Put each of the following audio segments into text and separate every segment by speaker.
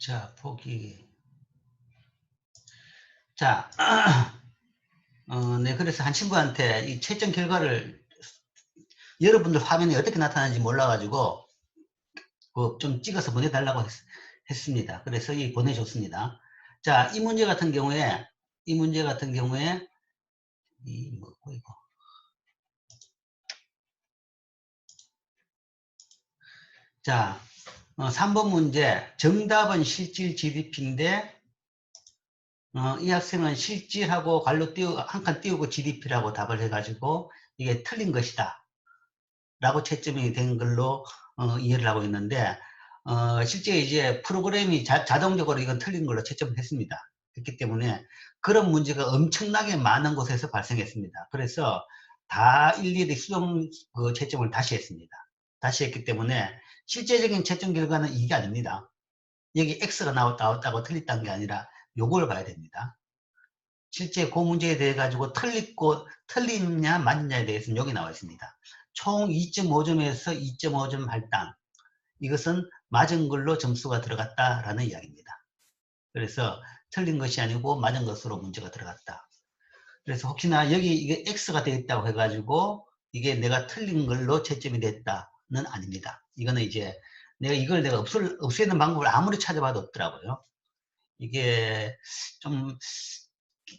Speaker 1: 자, 보기. 자, 네, 그래서 한 친구한테 이 채점 결과를 여러분들 화면에 어떻게 나타나는지 몰라가지고, 좀 찍어서 보내달라고 했습니다. 그래서 보내줬습니다. 자, 이 문제 같은 경우에, 뭐고, 이거. 자, 3번 문제. 정답은 실질 GDP인데, 이 학생은 실질하고 괄호 한 칸 띄우고 GDP라고 답을 해가지고, 이게 틀린 것이다. 라고 채점이 된 걸로 이해를 하고 있는데, 실제 이제 프로그램이 자동적으로 이건 틀린 걸로 채점을 했습니다. 했기 때문에 그런 문제가 엄청나게 많은 곳에서 발생했습니다. 그래서 다 일일이 수동 채점을 다시 했습니다. 다시 했기 때문에 실제적인 채점 결과는 이게 아닙니다. 여기 X가 나왔다고 틀렸다는 게 아니라 요걸 봐야 됩니다. 실제 그 문제에 대해 가지고 틀리냐 맞느냐에 대해서는 여기 나와 있습니다. 총 2.5점에서 2.5점 할당. 이것은 맞은 걸로 점수가 들어갔다라는 이야기입니다. 그래서 틀린 것이 아니고 맞은 것으로 문제가 들어갔다. 그래서 혹시나 여기 이게 X가 되어 있다고 해가지고 이게 내가 틀린 걸로 채점이 됐다는 아닙니다. 이거는 이제 내가 없애는 방법을 아무리 찾아봐도 없더라고요. 이게 좀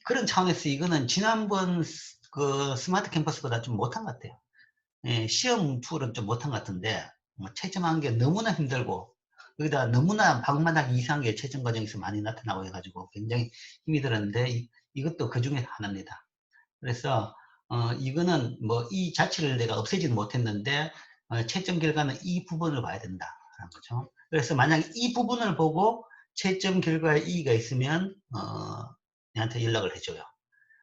Speaker 1: 그런 차원에서 이거는 지난번 그 스마트 캠퍼스보다 좀 못한 것 같아요. 예, 시험 툴은 좀 못한 것 같은데 채점하는 게 너무나 힘들고 여기다 너무나 방만하게 이상한 게 채점 과정에서 많이 나타나고 해가지고 굉장히 힘이 들었는데 이것도 그 중에 하나입니다. 그래서 이거는 뭐 이 자체를 내가 없애지는 못했는데 채점 결과는 이 부분을 봐야 된다라는 거죠. 그래서 만약 이 부분을 보고 채점 결과에 이의가 있으면 내한테 연락을 해줘요.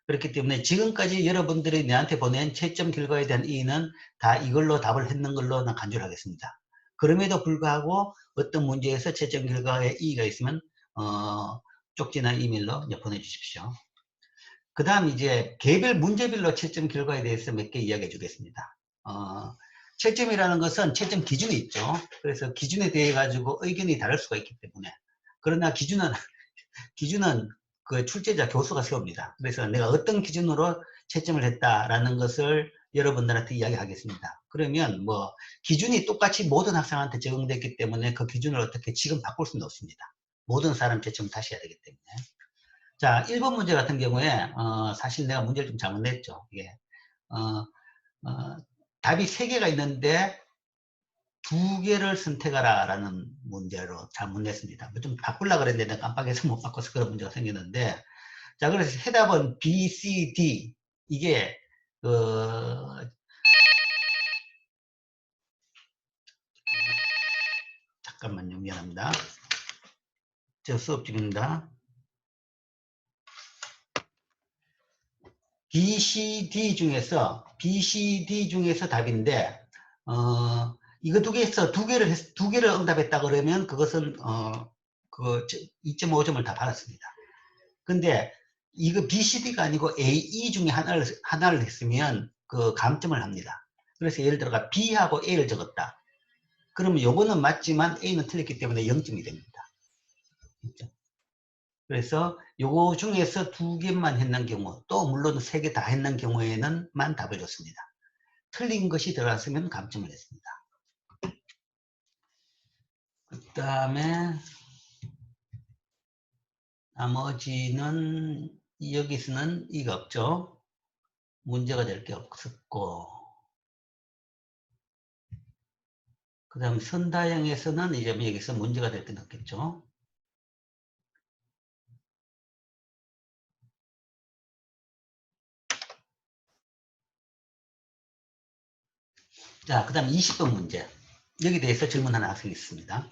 Speaker 1: 그렇기 때문에 지금까지 여러분들이 내한테 보낸 채점 결과에 대한 이의는 다 이걸로 답을 했는 걸로 난 간주를 하겠습니다. 그럼에도 불구하고 어떤 문제에서 채점 결과에 이의가 있으면 쪽지나 이메일로 보내주십시오. 그 다음 이제 개별 문제별로 채점 결과에 대해서 몇 개 이야기해 주겠습니다. 채점이라는 것은 채점 기준이 있죠. 그래서 기준에 대해 가지고 의견이 다를 수가 있기 때문에 그러나 기준은 그 출제자 교수가 세웁니다. 그래서 내가 어떤 기준으로 채점을 했다라는 것을 여러분들한테 이야기하겠습니다. 그러면 뭐 기준이 똑같이 모든 학생한테 적용됐기 때문에 그 기준을 어떻게 지금 바꿀 수는 없습니다. 모든 사람 채점 다시 해야 되기 때문에. 자, 1번 문제 같은 경우에 사실 내가 문제를 좀 잘못 냈죠. 이게 답이 3개가 있는데 2개를 선택하라 라는 문제로 잘못 냈습니다. 좀 바꾸려고 그랬는데 깜빡해서 못 바꿔서 그런 문제가 생겼는데, 자, 그래서 해답은 B, C, D. 이게 잠깐만요, 미안합니다. 저 수업 중입니다. B, C, D 중에서 답인데 이거 2개를 응답했다 그러면 그것은 2.5점을 다 받았습니다. 근데 이거 B, C, D가 아니고 A, E 중에 하나를 했으면 그 감점을 합니다. 그래서 예를 들어가 B하고 A를 적었다. 그러면 요거는 맞지만 A는 틀렸기 때문에 0점이 됩니다. 그래서 요거 중에서 2개만 했는 경우, 또 물론 3개 다 했는 경우에는만 답을 줬습니다. 틀린 것이 들어갔으면 감점을 했습니다. 그 다음에 나머지는 여기서는 이가 없죠. 문제가 될 게 없었고, 그 다음 선다형에서는 이제 여기서 문제가 될 게 없겠죠. 자, 그 다음 20번 문제. 여기 대해서 질문하는 학생이 있습니다.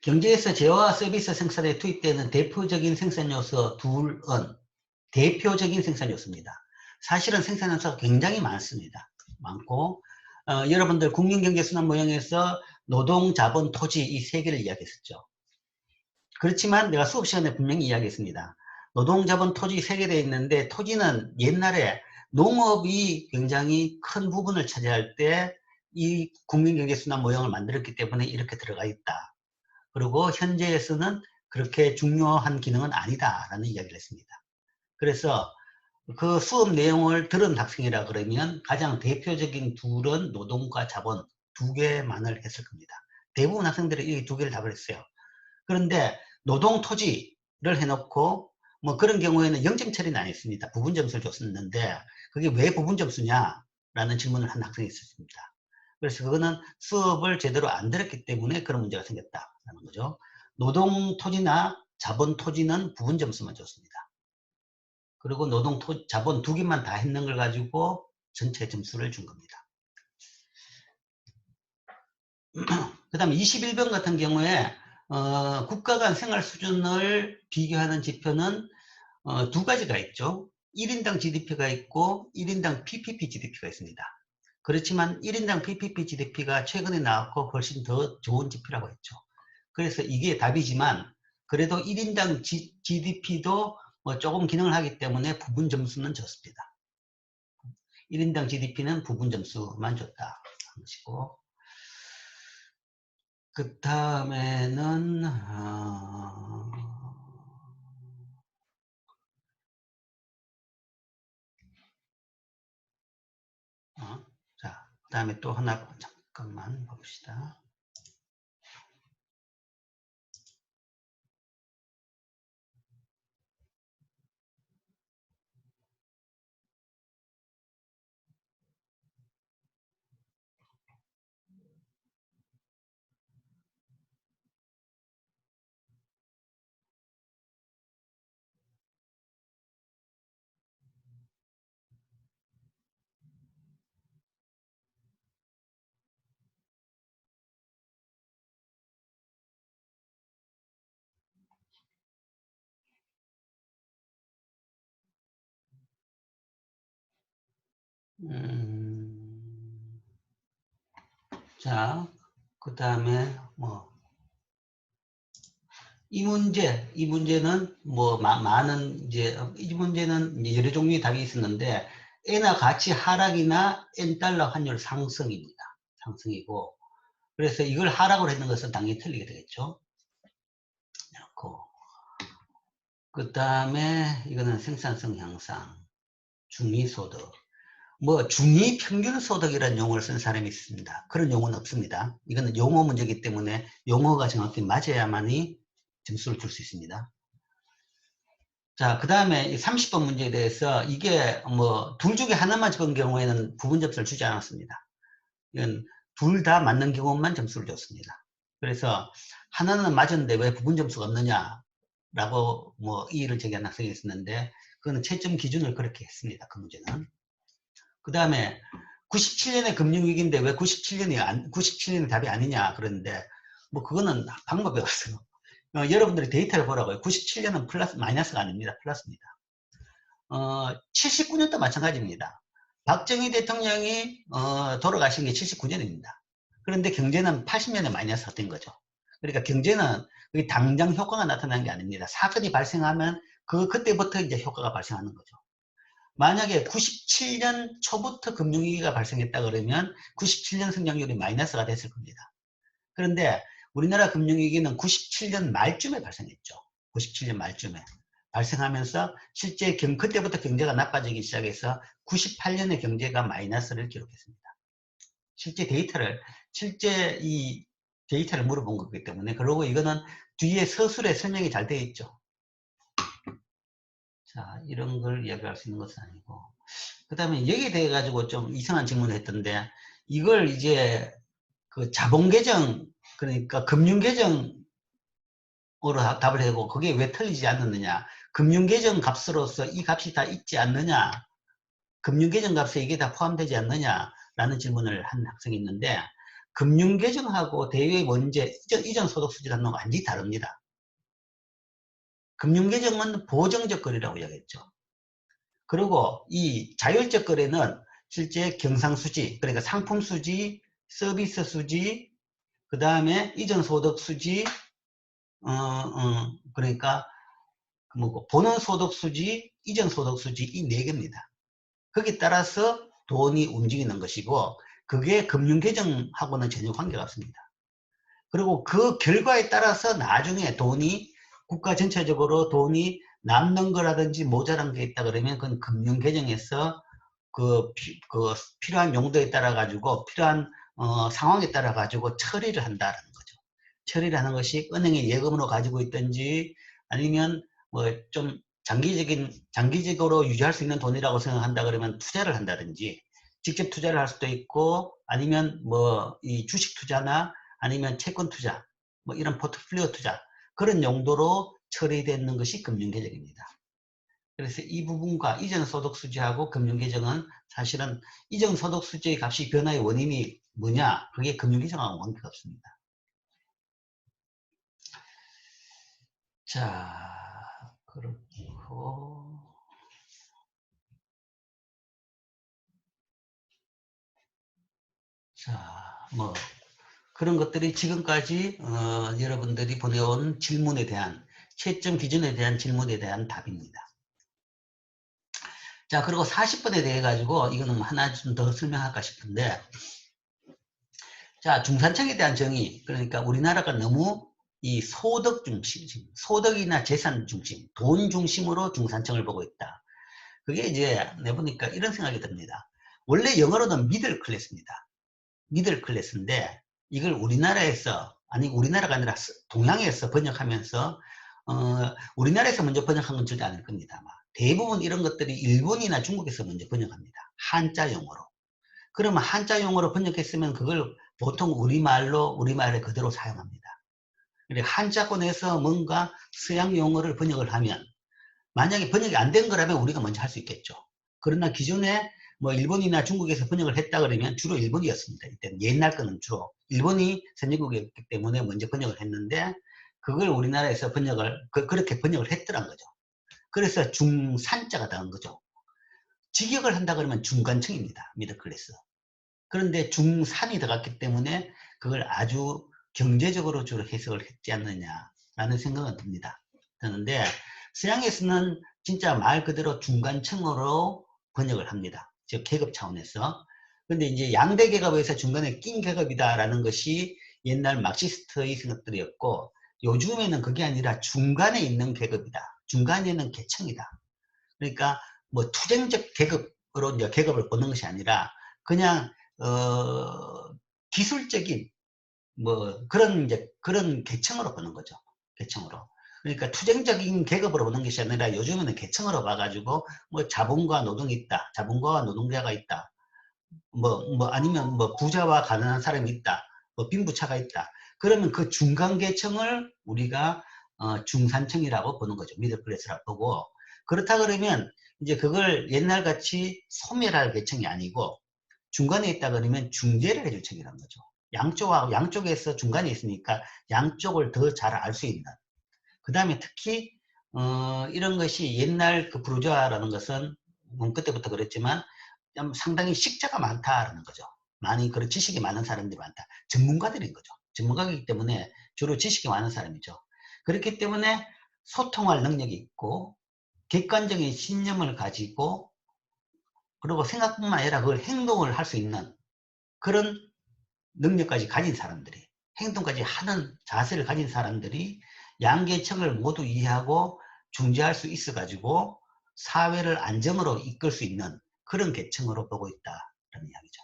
Speaker 1: 경제에서 재화와 서비스 생산에 투입되는 대표적인 생산 요소 둘은 대표적인 생산 요소입니다. 사실은 생산 요소가 굉장히 많습니다. 많고 여러분들 국민경제순환 모형에서 노동, 자본, 토지 이 3개를 이야기했었죠. 그렇지만 내가 수업 시간에 분명히 이야기했습니다. 노동, 자본, 토지 3개 되어 있는데 토지는 옛날에 농업이 굉장히 큰 부분을 차지할 때 이 국민경제순환 모형을 만들었기 때문에 이렇게 들어가 있다. 그리고 현재에서는 그렇게 중요한 기능은 아니다라는 이야기를 했습니다. 그래서 그 수업 내용을 들은 학생이라 그러면 가장 대표적인 둘은 노동과 자본 두 개만을 했을 겁니다. 대부분 학생들이 이 두 개를 답을 했어요. 그런데 노동 토지를 해놓고 뭐 그런 경우에는 0점 처리는 안 했습니다. 부분 점수를 줬었는데 그게 왜 부분 점수냐 라는 질문을 한 학생이 있었습니다. 그래서 그거는 수업을 제대로 안 들었기 때문에 그런 문제가 생겼다라는 거죠. 노동 토지나 자본 토지는 부분 점수만 줬습니다. 그리고 노동 자본 두 개만 다 했는 걸 가지고 전체 점수를 준 겁니다. 그 다음에 21번 같은 경우에 국가 간 생활 수준을 비교하는 지표는 두 가지가 있죠. 1인당 GDP가 있고 1인당 PPP GDP가 있습니다. 그렇지만 1인당 PPP GDP가 최근에 나왔고 훨씬 더 좋은 지표라고 했죠. 그래서 이게 답이지만 그래도 1인당 GDP도 뭐 조금 기능을 하기 때문에 부분 점수는 줬습니다. 1인당 GDP는 부분 점수만 줬다 하는 것이고, 그 다음에는 자, 그 다음에 또 하나 잠깐만 봅시다. 자, 그 다음에 이 문제는 많은 이 문제는 이제 여러 종류의 답이 있었는데 엔화 가치 하락이나 엔달러 환율 상승입니다. 상승이고, 그래서 이걸 하락으로 했는 것은 당연히 틀리게 되겠죠. 그 다음에 이거는 생산성 향상, 중위소득. 중위평균소득이라는 용어를 쓴 사람이 있습니다. 그런 용어는 없습니다. 이거는 용어 문제이기 때문에 용어가 정확히 맞아야만이 점수를 줄 수 있습니다. 자, 그 다음에 30번 문제에 대해서 이게 둘 중에 하나만 적은 경우에는 부분 점수를 주지 않았습니다. 이건 둘 다 맞는 경우만 점수를 줬습니다. 그래서 하나는 맞았는데 왜 부분 점수가 없느냐라고 이의를 제기한 학생이 있었는데 그거는 채점 기준을 그렇게 했습니다. 그 문제는. 그 다음에 97년의 금융위기인데 왜 97년이 답이 아니냐 그러는데 그거는 방법이 없어요. 여러분들이 데이터를 보라고요. 97년은 마이너스가 아닙니다. 플러스입니다. 79년도 마찬가지입니다. 박정희 대통령이 돌아가신 게 79년입니다. 그런데 경제는 80년에 마이너스가 된 거죠. 그러니까 경제는 당장 효과가 나타나는 게 아닙니다. 사건이 발생하면 그때부터 이제 효과가 발생하는 거죠. 만약에 97년 초부터 금융위기가 발생했다 그러면 97년 성장률이 마이너스가 됐을 겁니다. 그런데 우리나라 금융위기는 97년 말쯤에 발생했죠. 97년 말쯤에 발생하면서 실제 그때부터 경제가 나빠지기 시작해서 98년에 경제가 마이너스를 기록했습니다. 실제 이 데이터를 물어본 거기 때문에. 그리고 이거는 뒤에 서술에 설명이 잘 되어 있죠. 자, 이런 걸 이야기할 수 있는 것은 아니고. 그 다음에 여기에 대해 가지고 좀 이상한 질문을 했던데, 이걸 이제 그 자본계정, 그러니까 금융계정으로 답을 하고, 그게 왜 틀리지 않느냐. 금융계정 값으로서 이 값이 다 있지 않느냐. 금융계정 값에 이게 다 포함되지 않느냐라는 질문을 한 학생이 있는데, 금융계정하고 대외 원재, 이전 소득수지라는 건 완전히 다릅니다. 금융계정은 보정적 거래라고 이야기했죠. 그리고 이 자율적 거래는 실제 경상수지, 그러니까 상품수지, 서비스수지, 그 다음에 이전소득수지, 그러니까 본원소득수지, 이전소득수지 이 4개입니다. 거기에 따라서 돈이 움직이는 것이고 그게 금융계정하고는 전혀 관계가 없습니다. 그리고 그 결과에 따라서 나중에 돈이 국가 전체적으로 돈이 남는 거라든지 모자란 게 있다 그러면 그건 금융계정에서 그 필요한 용도에 따라 가지고 필요한 상황에 따라 가지고 처리를 한다는 거죠. 처리를 하는 것이 은행에 예금으로 가지고 있든지 아니면 뭐 좀 장기적으로 유지할 수 있는 돈이라고 생각한다 그러면 투자를 한다든지 직접 투자를 할 수도 있고 아니면 뭐 이 주식 투자나 아니면 채권 투자 뭐 이런 포트폴리오 투자 그런 용도로 처리되는 것이 금융계정입니다. 그래서 이 부분과 이전 소득 수지하고 금융계정은 사실은 이전 소득 수지의 값이 변화의 원인이 뭐냐? 그게 금융계정하고 관계가 없습니다. 자, 그렇고 자, 뭐 그런 것들이 지금까지 여러분들이 보내온 질문에 대한 채점 기준에 대한 질문에 대한 답입니다. 자, 그리고 40번에 대해 가지고 이거는 하나 좀 더 설명할까 싶은데 자, 중산층에 대한 정의. 그러니까 우리나라가 너무 이 소득 중심, 소득이나 재산 중심, 돈 중심으로 중산층을 보고 있다. 그게 이제 내보니까 이런 생각이 듭니다. 원래 영어로는 미들 클래스입니다. 미들 클래스인데 이걸 우리나라에서 아니 우리나라가 아니라 동양에서 번역하면서 우리나라에서 먼저 번역한 건 절대 아닐 겁니다. 아마. 대부분 이런 것들이 일본이나 중국에서 먼저 번역합니다. 한자 용어로. 그러면 한자 용어로 번역했으면 그걸 보통 우리말에 그대로 사용합니다. 한자권에서 뭔가 서양 용어를 번역을 하면 만약에 번역이 안 된 거라면 우리가 먼저 할 수 있겠죠. 그러나 기존에 뭐 일본이나 중국에서 번역을 했다 그러면 주로 일본이었습니다. 이때는 옛날 거는 주로 일본이 선진국이었기 때문에 먼저 번역을 했는데 그걸 우리나라에서 그렇게 번역을 했더란 거죠. 그래서 중산자가 나온 거죠. 직역을 한다 그러면 중간층입니다. 미들클래스. 그런데 중산이 들어갔기 때문에 그걸 아주 경제적으로 주로 해석을 했지 않느냐라는 생각은 듭니다. 드는데 서양에서는 진짜 말 그대로 중간층으로 번역을 합니다. 즉 계급 차원에서. 근데 이제 양대 계급에서 중간에 낀 계급이다라는 것이 옛날 막시스트의 생각들이었고 요즘에는 그게 아니라 중간에 있는 계급이다. 중간에 있는 계층이다. 그러니까 뭐 투쟁적 계급으로 이제 계급을 보는 것이 아니라 그냥 기술적인 뭐 그런 계층으로 보는 거죠. 계층으로. 그러니까 투쟁적인 계급으로 보는 것이 아니라 요즘에는 계층으로 봐가지고 뭐 자본과 노동이 있다. 자본가와 노동자가 있다. 뭐 아니면 뭐 부자와 가난한 사람이 있다. 뭐 빈부차가 있다. 그러면 그 중간 계층을 우리가 중산층이라고 보는 거죠. 미들클래스라고 보고 그렇다 그러면 이제 그걸 옛날같이 소멸할 계층이 아니고 중간에 있다 그러면 중재를 해줄 층이라는 거죠. 양쪽에서 중간에 있으니까 양쪽을 더 잘 알 수 있는. 그 다음에 특히 이런 것이 옛날 그 부르주아라는 것은 그때부터 그랬지만 상당히 식자가 많다라는 거죠. 많이 그런 지식이 많은 사람들이 많다. 전문가들인 거죠. 전문가이기 때문에 주로 지식이 많은 사람이죠. 그렇기 때문에 소통할 능력이 있고 객관적인 신념을 가지고 그리고 생각뿐만 아니라 그걸 행동을 할 수 있는 그런 능력까지 가진 사람들이 행동까지 하는 자세를 가진 사람들이 양계층을 모두 이해하고 중재할 수 있어 가지고 사회를 안정으로 이끌 수 있는 그런 계층으로 보고 있다는 이야기죠.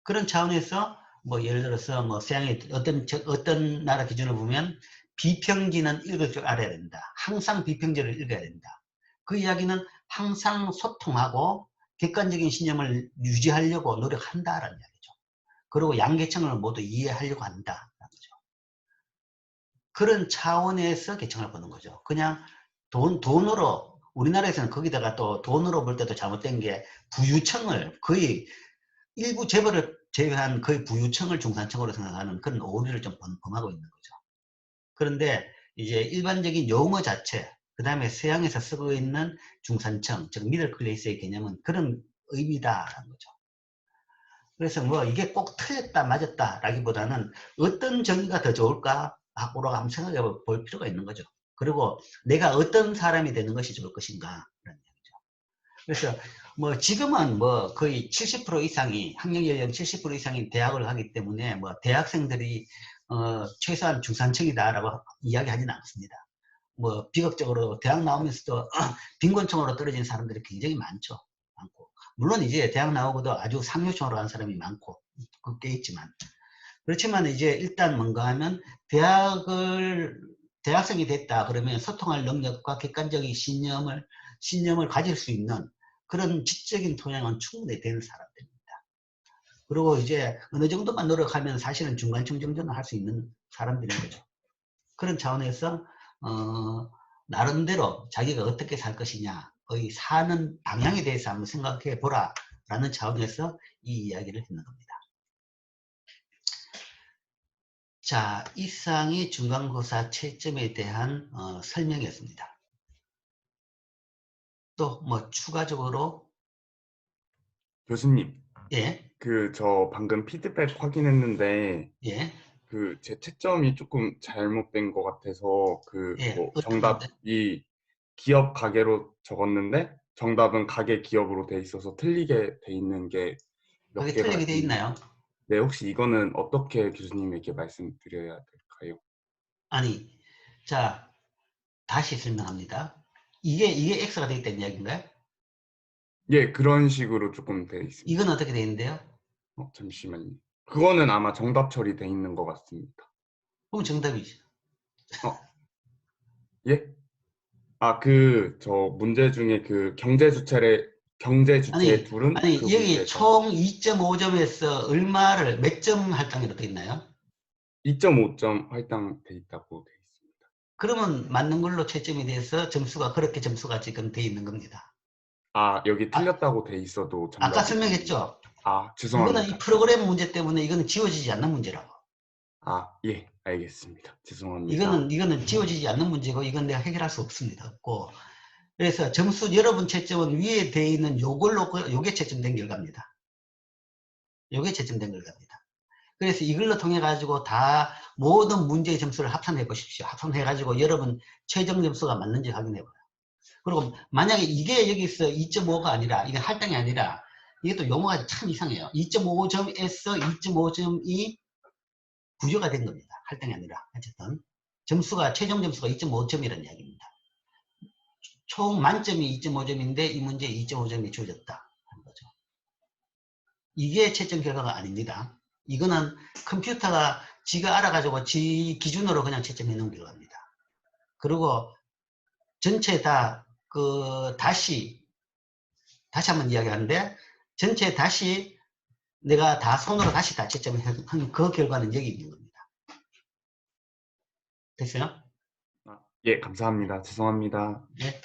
Speaker 1: 그런 차원에서 뭐 예를 들어서 뭐 서양의 어떤 나라 기준을 보면 비평지는 읽을 줄 알아야 된다. 항상 비평지를 읽어야 된다. 그 이야기는 항상 소통하고 객관적인 신념을 유지하려고 노력한다라는 이야기죠. 그리고 양계층을 모두 이해하려고 한다라는 거죠. 그런 차원에서 계층을 보는 거죠. 그냥 돈으로 우리나라에서는 거기다가 또 돈으로 볼 때도 잘못된 게 부유층을 거의 일부 재벌을 제외한 거의 부유층을 중산층으로 생각하는 그런 오류를 좀 범하고 있는 거죠. 그런데 이제 일반적인 용어 자체, 그 다음에 서양에서 쓰고 있는 중산층, 즉 미들 클래스의 개념은 그런 의미다라는 거죠. 그래서 뭐 이게 꼭 틀렸다 맞았다 라기보다는 어떤 정의가 더 좋을까 하고 한번 생각해 볼 필요가 있는 거죠. 그리고 내가 어떤 사람이 되는 것이 좋을 것인가 그런 얘기죠. 그래서 뭐 지금은 뭐 거의 70% 이상이 학령 연령 70% 이상이 대학을 가기 때문에 뭐 대학생들이 최소한 중산층이다라고 이야기하지는 않습니다. 뭐 비극적으로 대학 나오면서도 빈곤층으로 떨어진 사람들이 굉장히 많죠. 많고. 물론 이제 대학 나오고도 아주 상류층으로 간 사람이 많고 꽤 있지만, 그렇지만 이제 일단 뭔가 하면 대학생이 됐다 그러면 소통할 능력과 객관적인 신념을 가질 수 있는 그런 지적인 토양은 충분히 되는 사람들입니다. 그리고 이제 어느 정도만 노력하면 사실은 중간층 정도는 할 수 있는 사람들인 거죠. 그런 차원에서 나름대로 자기가 어떻게 살 것이냐의 사는 방향에 대해서 한번 생각해 보라 라는 차원에서 이 이야기를 했는 겁니다. 자, 이상이 중간고사 채점에 대한 설명이었습니다. 또 뭐 추가적으로
Speaker 2: 교수님,
Speaker 1: 예,
Speaker 2: 저 방금 피드백 확인했는데,
Speaker 1: 예,
Speaker 2: 제 채점이 조금 잘못된 것 같아서,
Speaker 1: 예, 어떤 건데?
Speaker 2: 정답이 기업 가게로 적었는데, 정답은 가게 기업으로 돼 있어서 틀리게 돼 있는 게 몇
Speaker 1: 그게
Speaker 2: 개가
Speaker 1: 틀리게 돼
Speaker 2: 있는데,
Speaker 1: 있나요?
Speaker 2: 네, 혹시 이거는 어떻게 교수님에게 말씀드려야 될까요?
Speaker 1: 아니, 자, 다시 설명합니다. 이게 X가 돼 있다는 이야기인가요?
Speaker 2: 예, 그런 식으로 조금 돼 있습니다.
Speaker 1: 이건 어떻게 돼 있는데요?
Speaker 2: 잠시만요. 그거는 아마 정답 처리돼 있는 것 같습니다.
Speaker 1: 그럼 정답이죠.
Speaker 2: 어, 예? 저 문제 중에 경제 주체
Speaker 1: 아니,
Speaker 2: 둘은 그
Speaker 1: 여기
Speaker 2: 문제가
Speaker 1: 총 2.5점에서 얼마를 몇 점 할당이라고 돼 있나요?
Speaker 2: 2.5점 할당돼 있다고 돼 있습니다.
Speaker 1: 그러면 맞는 걸로 채점이 돼서 그렇게 점수가 지금 돼 있는 겁니다.
Speaker 2: 여기
Speaker 1: 아,
Speaker 2: 틀렸다고 돼 있어도
Speaker 1: 아까
Speaker 2: 정답이 되는.
Speaker 1: 설명했죠? 이거는 이
Speaker 2: 죄송합니다.
Speaker 1: 프로그램 문제 때문에 이거는 지워지지 않는 문제라고.
Speaker 2: 예, 알겠습니다. 죄송합니다.
Speaker 1: 이거는 지워지지 않는 문제고 이건 내가 해결할 수 없습니다. 없고. 그래서 점수 여러분 채점은 위에 돼 있는 요게 채점된 결과입니다. 요게 채점된 결과입니다. 그래서 이걸로 통해 가지고 다 모든 문제의 점수를 합산해 보십시오. 합산해 가지고 여러분 최종 점수가 맞는지 확인해 봐요. 그리고 만약에 이게 여기서 2.5가 아니라 이게 할당이 아니라 이게 또 용어가 참 이상해요. 2.5점에서 2.5점이 구조가 된 겁니다. 할당이 아니라 어쨌든 최종 점수가 2.5점이라는 이야기입니다. 총 만점이 2.5점인데 이 문제에 2.5점이 주어졌다 하는 거죠. 이게 채점 결과가 아닙니다. 이거는 컴퓨터가 지가 알아가지고 지 기준으로 그냥 채점해 놓은 결과입니다. 그리고 전체 다 다시 한번 이야기하는데 전체 다시 내가 다 손으로 다시 다 채점한 그 결과는 여기 있는 겁니다. 됐어요?
Speaker 2: 예, 감사합니다. 죄송합니다.
Speaker 1: 네.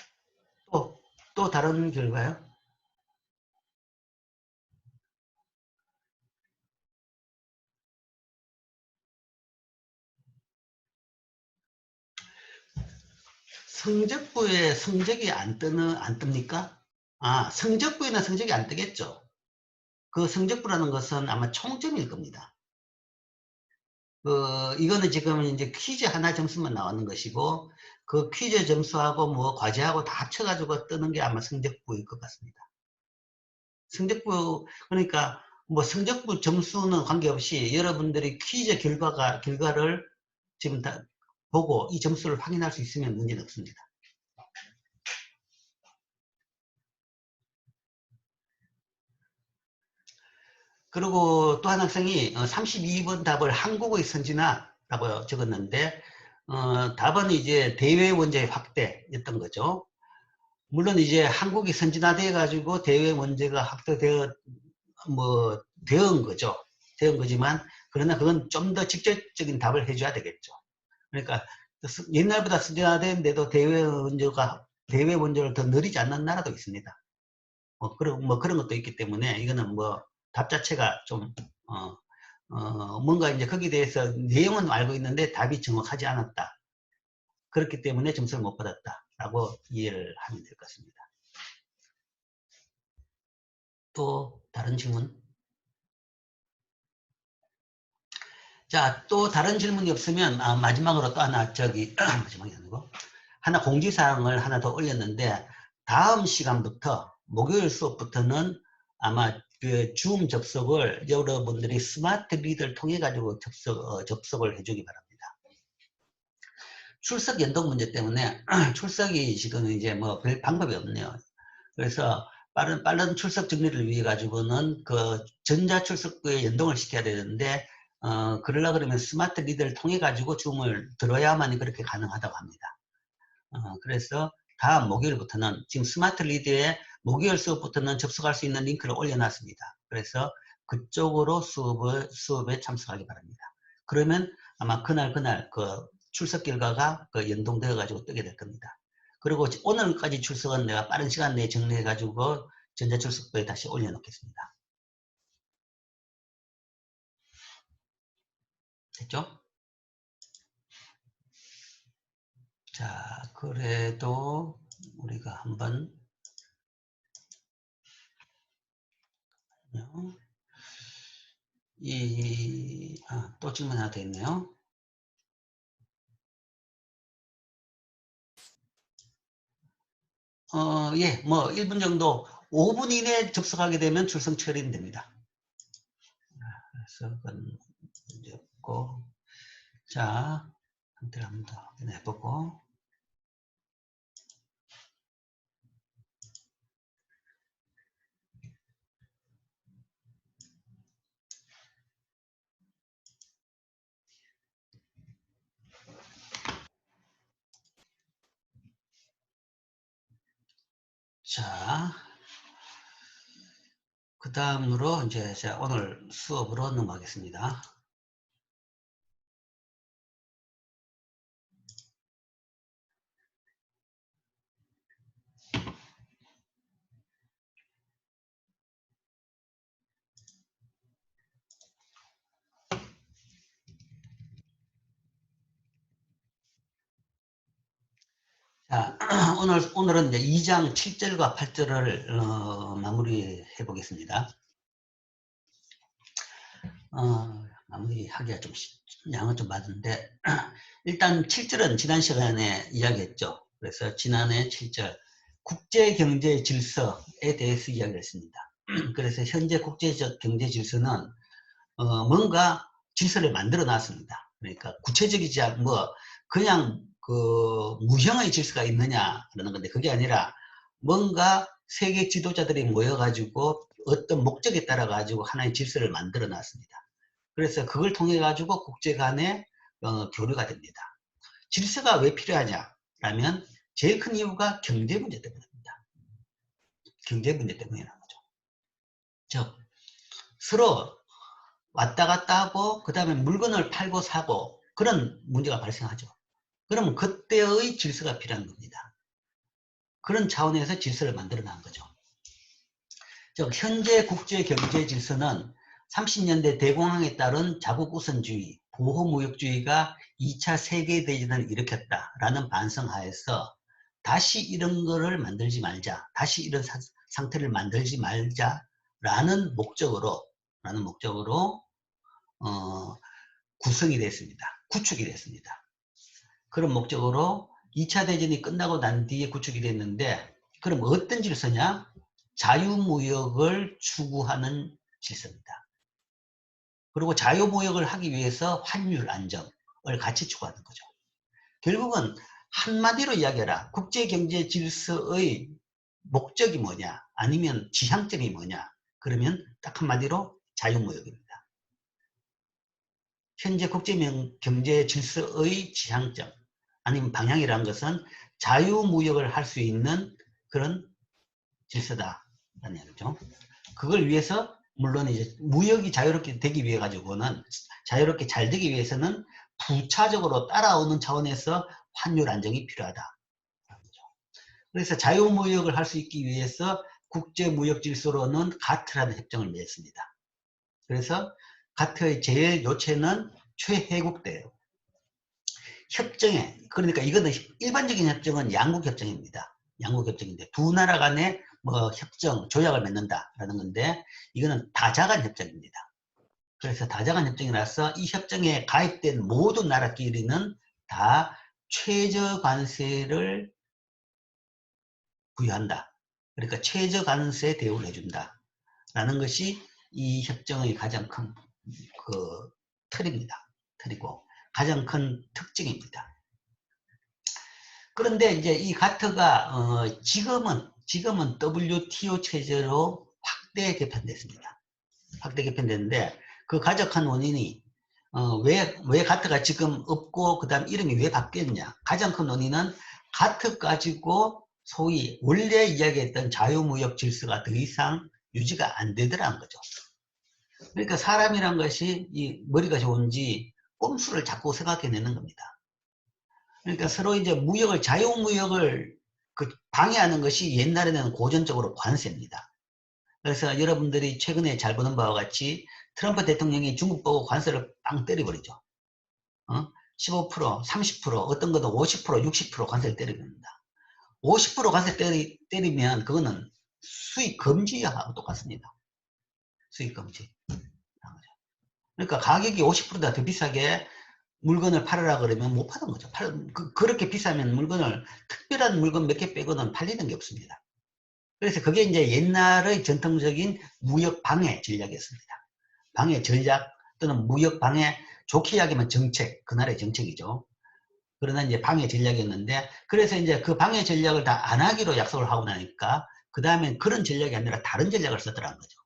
Speaker 1: 또 다른 결과요? 성적부에 성적이 안 뜹니까? 성적부에는 성적이 안 뜨겠죠. 그 성적부라는 것은 아마 총점일 겁니다. 이거는 지금 이제 퀴즈 하나 점수만 나오는 것이고, 그 퀴즈 점수하고 뭐 과제하고 다 합쳐가지고 뜨는 게 아마 성적부일 것 같습니다. 그러니까 뭐 성적부 점수는 관계없이 여러분들이 퀴즈 결과를 지금 다 보고 이 점수를 확인할 수 있으면 문제는 없습니다. 그리고 또 한 학생이 32번 답을 한국의 선진화라고 적었는데, 답은 이제 대외 원자의 확대였던 거죠. 물론 이제 한국이 선진화돼 가지고 대외 원자가 확대되어 되은 거죠. 되은 거지만, 그러나 그건 좀 더 직접적인 답을 해줘야 되겠죠. 그러니까 옛날보다 선진화되는데도 대외 원조를 더 느리지 않는 나라도 있습니다. 그런 것도 있기 때문에 이거는 답 자체가 좀 뭔가 이제 거기에 대해서 내용은 알고 있는데 답이 정확하지 않았다. 그렇기 때문에 점수를 못 받았다라고 이해를 하면 될 것 같습니다. 또 다른 질문? 자, 또 다른 질문이 없으면 마지막으로 또 하나 마지막이 아니고 하나 공지사항을 하나 더 올렸는데, 다음 시간부터 목요일 수업부터는 아마 그 줌 접속을 여러분들이 스마트 리더를 통해 가지고 접속을 해주기 바랍니다. 출석 연동 문제 때문에 출석이 지금 이제 뭐 별 방법이 없네요. 그래서 빠른 출석 정리를 위해 가지고는 그 전자 출석부에 연동을 시켜야 되는데 그러려 그러면 스마트 리더를 통해 가지고 줌을 들어야만 그렇게 가능하다고 합니다. 그래서 다음 목요일부터는 지금 스마트 리더에 목요일 수업부터는 접속할 수 있는 링크를 올려놨습니다. 그래서 그쪽으로 수업에 참석하기 바랍니다. 그러면 아마 그날 그 출석 결과가 그 연동되어 가지고 뜨게 될 겁니다. 그리고 오늘까지 출석은 내가 빠른 시간 내에 정리해 가지고 전자출석부에 다시 올려놓겠습니다. 됐죠? 자, 그래도 우리가 한번 또 질문 하나 더 있네요. 예, 뭐 1분 정도, 5분 이내에 접속하게 되면 출석 처리는 됩니다. 그래서 그건 문제 없고, 자, 상태를 한번 더 확인해 보고. 자, 그 다음으로 이제 제가 오늘 수업으로 넘어가겠습니다. 자, 오늘은 이제 2장 7절과 8절을 마무리해 보겠습니다. 마무리하기가 좀 양은 좀 많은데 일단 7절은 지난 시간에 이야기했죠. 그래서 지난해 7절 국제경제 질서에 대해서 이야기를 했습니다. 그래서 현재 국제적 경제 질서는 뭔가 질서를 만들어 놨습니다. 그러니까 구체적이지 않고 뭐 그냥 그 무형의 질서가 있느냐라는 건데 그게 아니라 뭔가 세계 지도자들이 모여가지고 어떤 목적에 따라 가지고 하나의 질서를 만들어 놨습니다. 그래서 그걸 통해 가지고 국제 간의 교류가 됩니다. 질서가 왜 필요하냐라면 제일 큰 이유가 경제 문제 때문입니다. 경제 문제 때문이라는 거죠. 즉 서로 왔다 갔다 하고 그 다음에 물건을 팔고 사고 그런 문제가 발생하죠. 그러면 그때의 질서가 필요한 겁니다. 그런 차원에서 질서를 만들어 놓은 거죠. 즉 현재 국제경제 질서는 30년대 대공황에 따른 자국우선주의, 보호무역주의가 2차 세계대전을 일으켰다라는 반성하에서 다시 이런 거를 만들지 말자, 다시 이런 상태를 만들지 말자라는 목적으로 구성이 됐습니다. 구축이 됐습니다. 그런 목적으로 2차 대전이 끝나고 난 뒤에 구축이 됐는데 그럼 어떤 질서냐? 자유무역을 추구하는 질서입니다. 그리고 자유무역을 하기 위해서 환율 안정을 같이 추구하는 거죠. 결국은 한마디로 이야기해라. 국제경제 질서의 목적이 뭐냐? 아니면 지향점이 뭐냐? 그러면 딱 한마디로 자유무역입니다. 현재 국제경제 질서의 지향점 아니면 방향이라는 것은 자유무역을 할 수 있는 그런 질서다라는 얘기죠. 그걸 위해서 물론 이제 무역이 자유롭게 되기 위해 가지고는 자유롭게 잘 되기 위해서는 부차적으로 따라오는 차원에서 환율 안정이 필요하다. 그래서 자유무역을 할 수 있기 위해서 국제무역 질서로는 가트라는 협정을 맺었습니다. 그래서 가트의 제일 요체는 최혜국대예요. 협정에 그러니까 이거는 일반적인 협정은 양국협정입니다. 양국협정인데 두 나라 간에 뭐 협정 조약을 맺는다라는 건데 이거는 다자간 협정입니다. 그래서 다자간 협정이라서 이 협정에 가입된 모든 나라끼리는 다 최저 관세를 부여한다. 그러니까 최저 관세 대우를 해준다 라는 것이 이 협정의 가장 큰 그 틀입니다. 틀이고 가장 큰 특징입니다. 그런데 이제 이 가트가 지금은 WTO 체제로 확대 개편됐습니다. 확대 개편됐는데 그 가장 큰 원인이 왜 가트가 지금 없고 그다음 이름이 왜 바뀌었냐? 가장 큰 원인은 가트 가지고 소위 원래 이야기했던 자유무역 질서가 더 이상 유지가 안 되더라는 거죠. 그러니까 사람이란 것이 이 머리가 좋은지 꼼수를 자꾸 생각해내는 겁니다. 그러니까 서로 이제 자유무역을 방해하는 것이 옛날에는 고전적으로 관세입니다. 그래서 여러분들이 최근에 잘 보는 바와 같이 트럼프 대통령이 중국 보고 관세를 빵 때려버리죠. 15%, 30%, 어떤 것도 50%, 60% 관세를 때려버립니다. 50% 관세 때리면 그거는 수입 금지하고 똑같습니다. 수입 금지. 그러니까 가격이 50%다 더 비싸게 물건을 팔으라 그러면 못 파는 거죠. 그렇게 비싸면 특별한 물건 몇 개 빼고는 팔리는 게 없습니다. 그래서 그게 이제 옛날의 전통적인 무역 방해 전략이었습니다. 방해 전략 또는 무역 방해, 좋게 이야기하면 정책, 그날의 정책이죠. 그러나 이제 방해 전략이었는데, 그래서 이제 그 방해 전략을 다 안 하기로 약속을 하고 나니까, 그 다음엔 그런 전략이 아니라 다른 전략을 쓰더라는 거죠.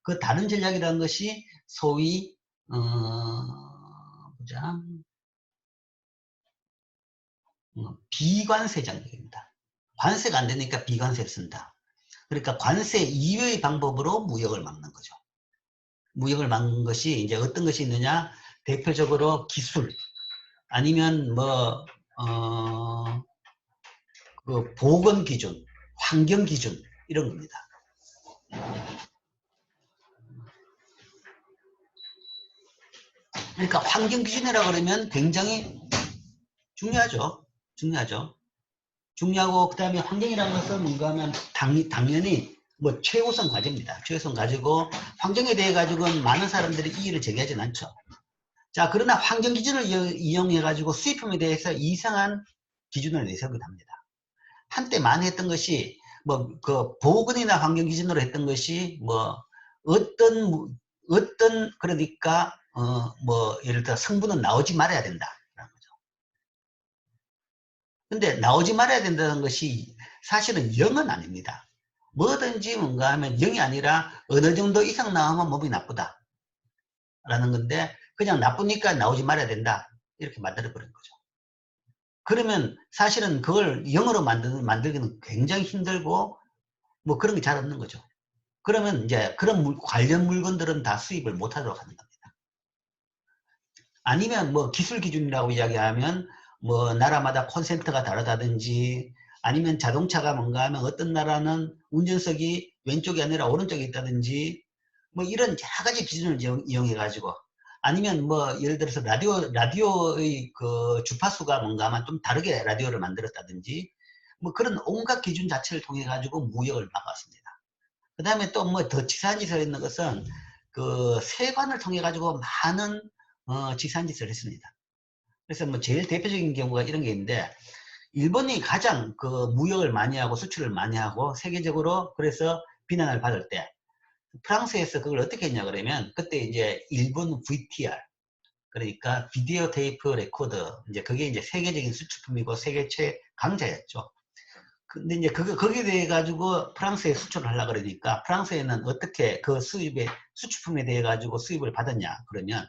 Speaker 1: 그 다른 전략이라는 것이 소위, 비관세 전략입니다. 관세가 안 되니까 비관세를 쓴다. 그러니까 관세 이외의 방법으로 무역을 막는 거죠. 무역을 막는 것이 이제 어떤 것이 있느냐? 대표적으로 기술, 아니면 그 보건 기준, 환경 기준, 이런 겁니다. 그러니까 환경 기준이라고 그러면 굉장히 중요하죠. 중요하고, 그 다음에 환경이라는 것은 뭔가 하면 당연히 최우선 과제입니다. 최우선 과제고, 환경에 대해 가지고는 많은 사람들이 이의를 제기하지는 않죠. 자, 그러나 환경 기준을 이용해 가지고 수입품에 대해서 이상한 기준을 내세우기도 합니다. 한때 많이 했던 것이 그 보건이나 환경 기준으로 했던 것이 그러니까 예를 들어 성분은 나오지 말아야 된다. 근데 나오지 말아야 된다는 것이 사실은 0은 아닙니다. 뭐든지 뭔가 하면 0이 아니라 어느 정도 이상 나오면 몸이 나쁘다 라는 건데, 그냥 나쁘니까 나오지 말아야 된다 이렇게 만들어버린 거죠. 그러면 사실은 그걸 0으로 만들기는 굉장히 힘들고 그런 게 잘 없는 거죠. 그러면 이제 그런 관련 물건들은 다 수입을 못하도록 하는 겁니다. 아니면 기술 기준이라고 이야기하면 나라마다 콘센트가 다르다든지, 아니면 자동차가 뭔가 하면 어떤 나라는 운전석이 왼쪽이 아니라 오른쪽에 있다든지, 이런 여러 가지 기준을 이용해 가지고, 아니면 예를 들어서 라디오의 그 주파수가 뭔가 하면 좀 다르게 라디오를 만들었다든지, 그런 온갖 기준 자체를 통해 가지고 무역을 막았습니다. 그 다음에 또 더 치사한 짓을 했는 것은 그 세관을 통해 가지고 많은 치사한 짓을 했습니다. 그래서 제일 대표적인 경우가 이런 게 있는데, 일본이 가장 그 무역을 많이 하고 수출을 많이 하고 세계적으로 그래서 비난을 받을 때, 프랑스에서 그걸 어떻게 했냐 그러면, 그때 이제 일본 VTR, 그러니까 비디오 테이프 레코드, 이제 그게 이제 세계적인 수출품이고 세계 최강자였죠. 근데 이제 거기에 대해 가지고 프랑스에 수출을 하려고 그러니까, 프랑스에는 어떻게 그 수출품에 대해 가지고 수입을 받았냐 그러면,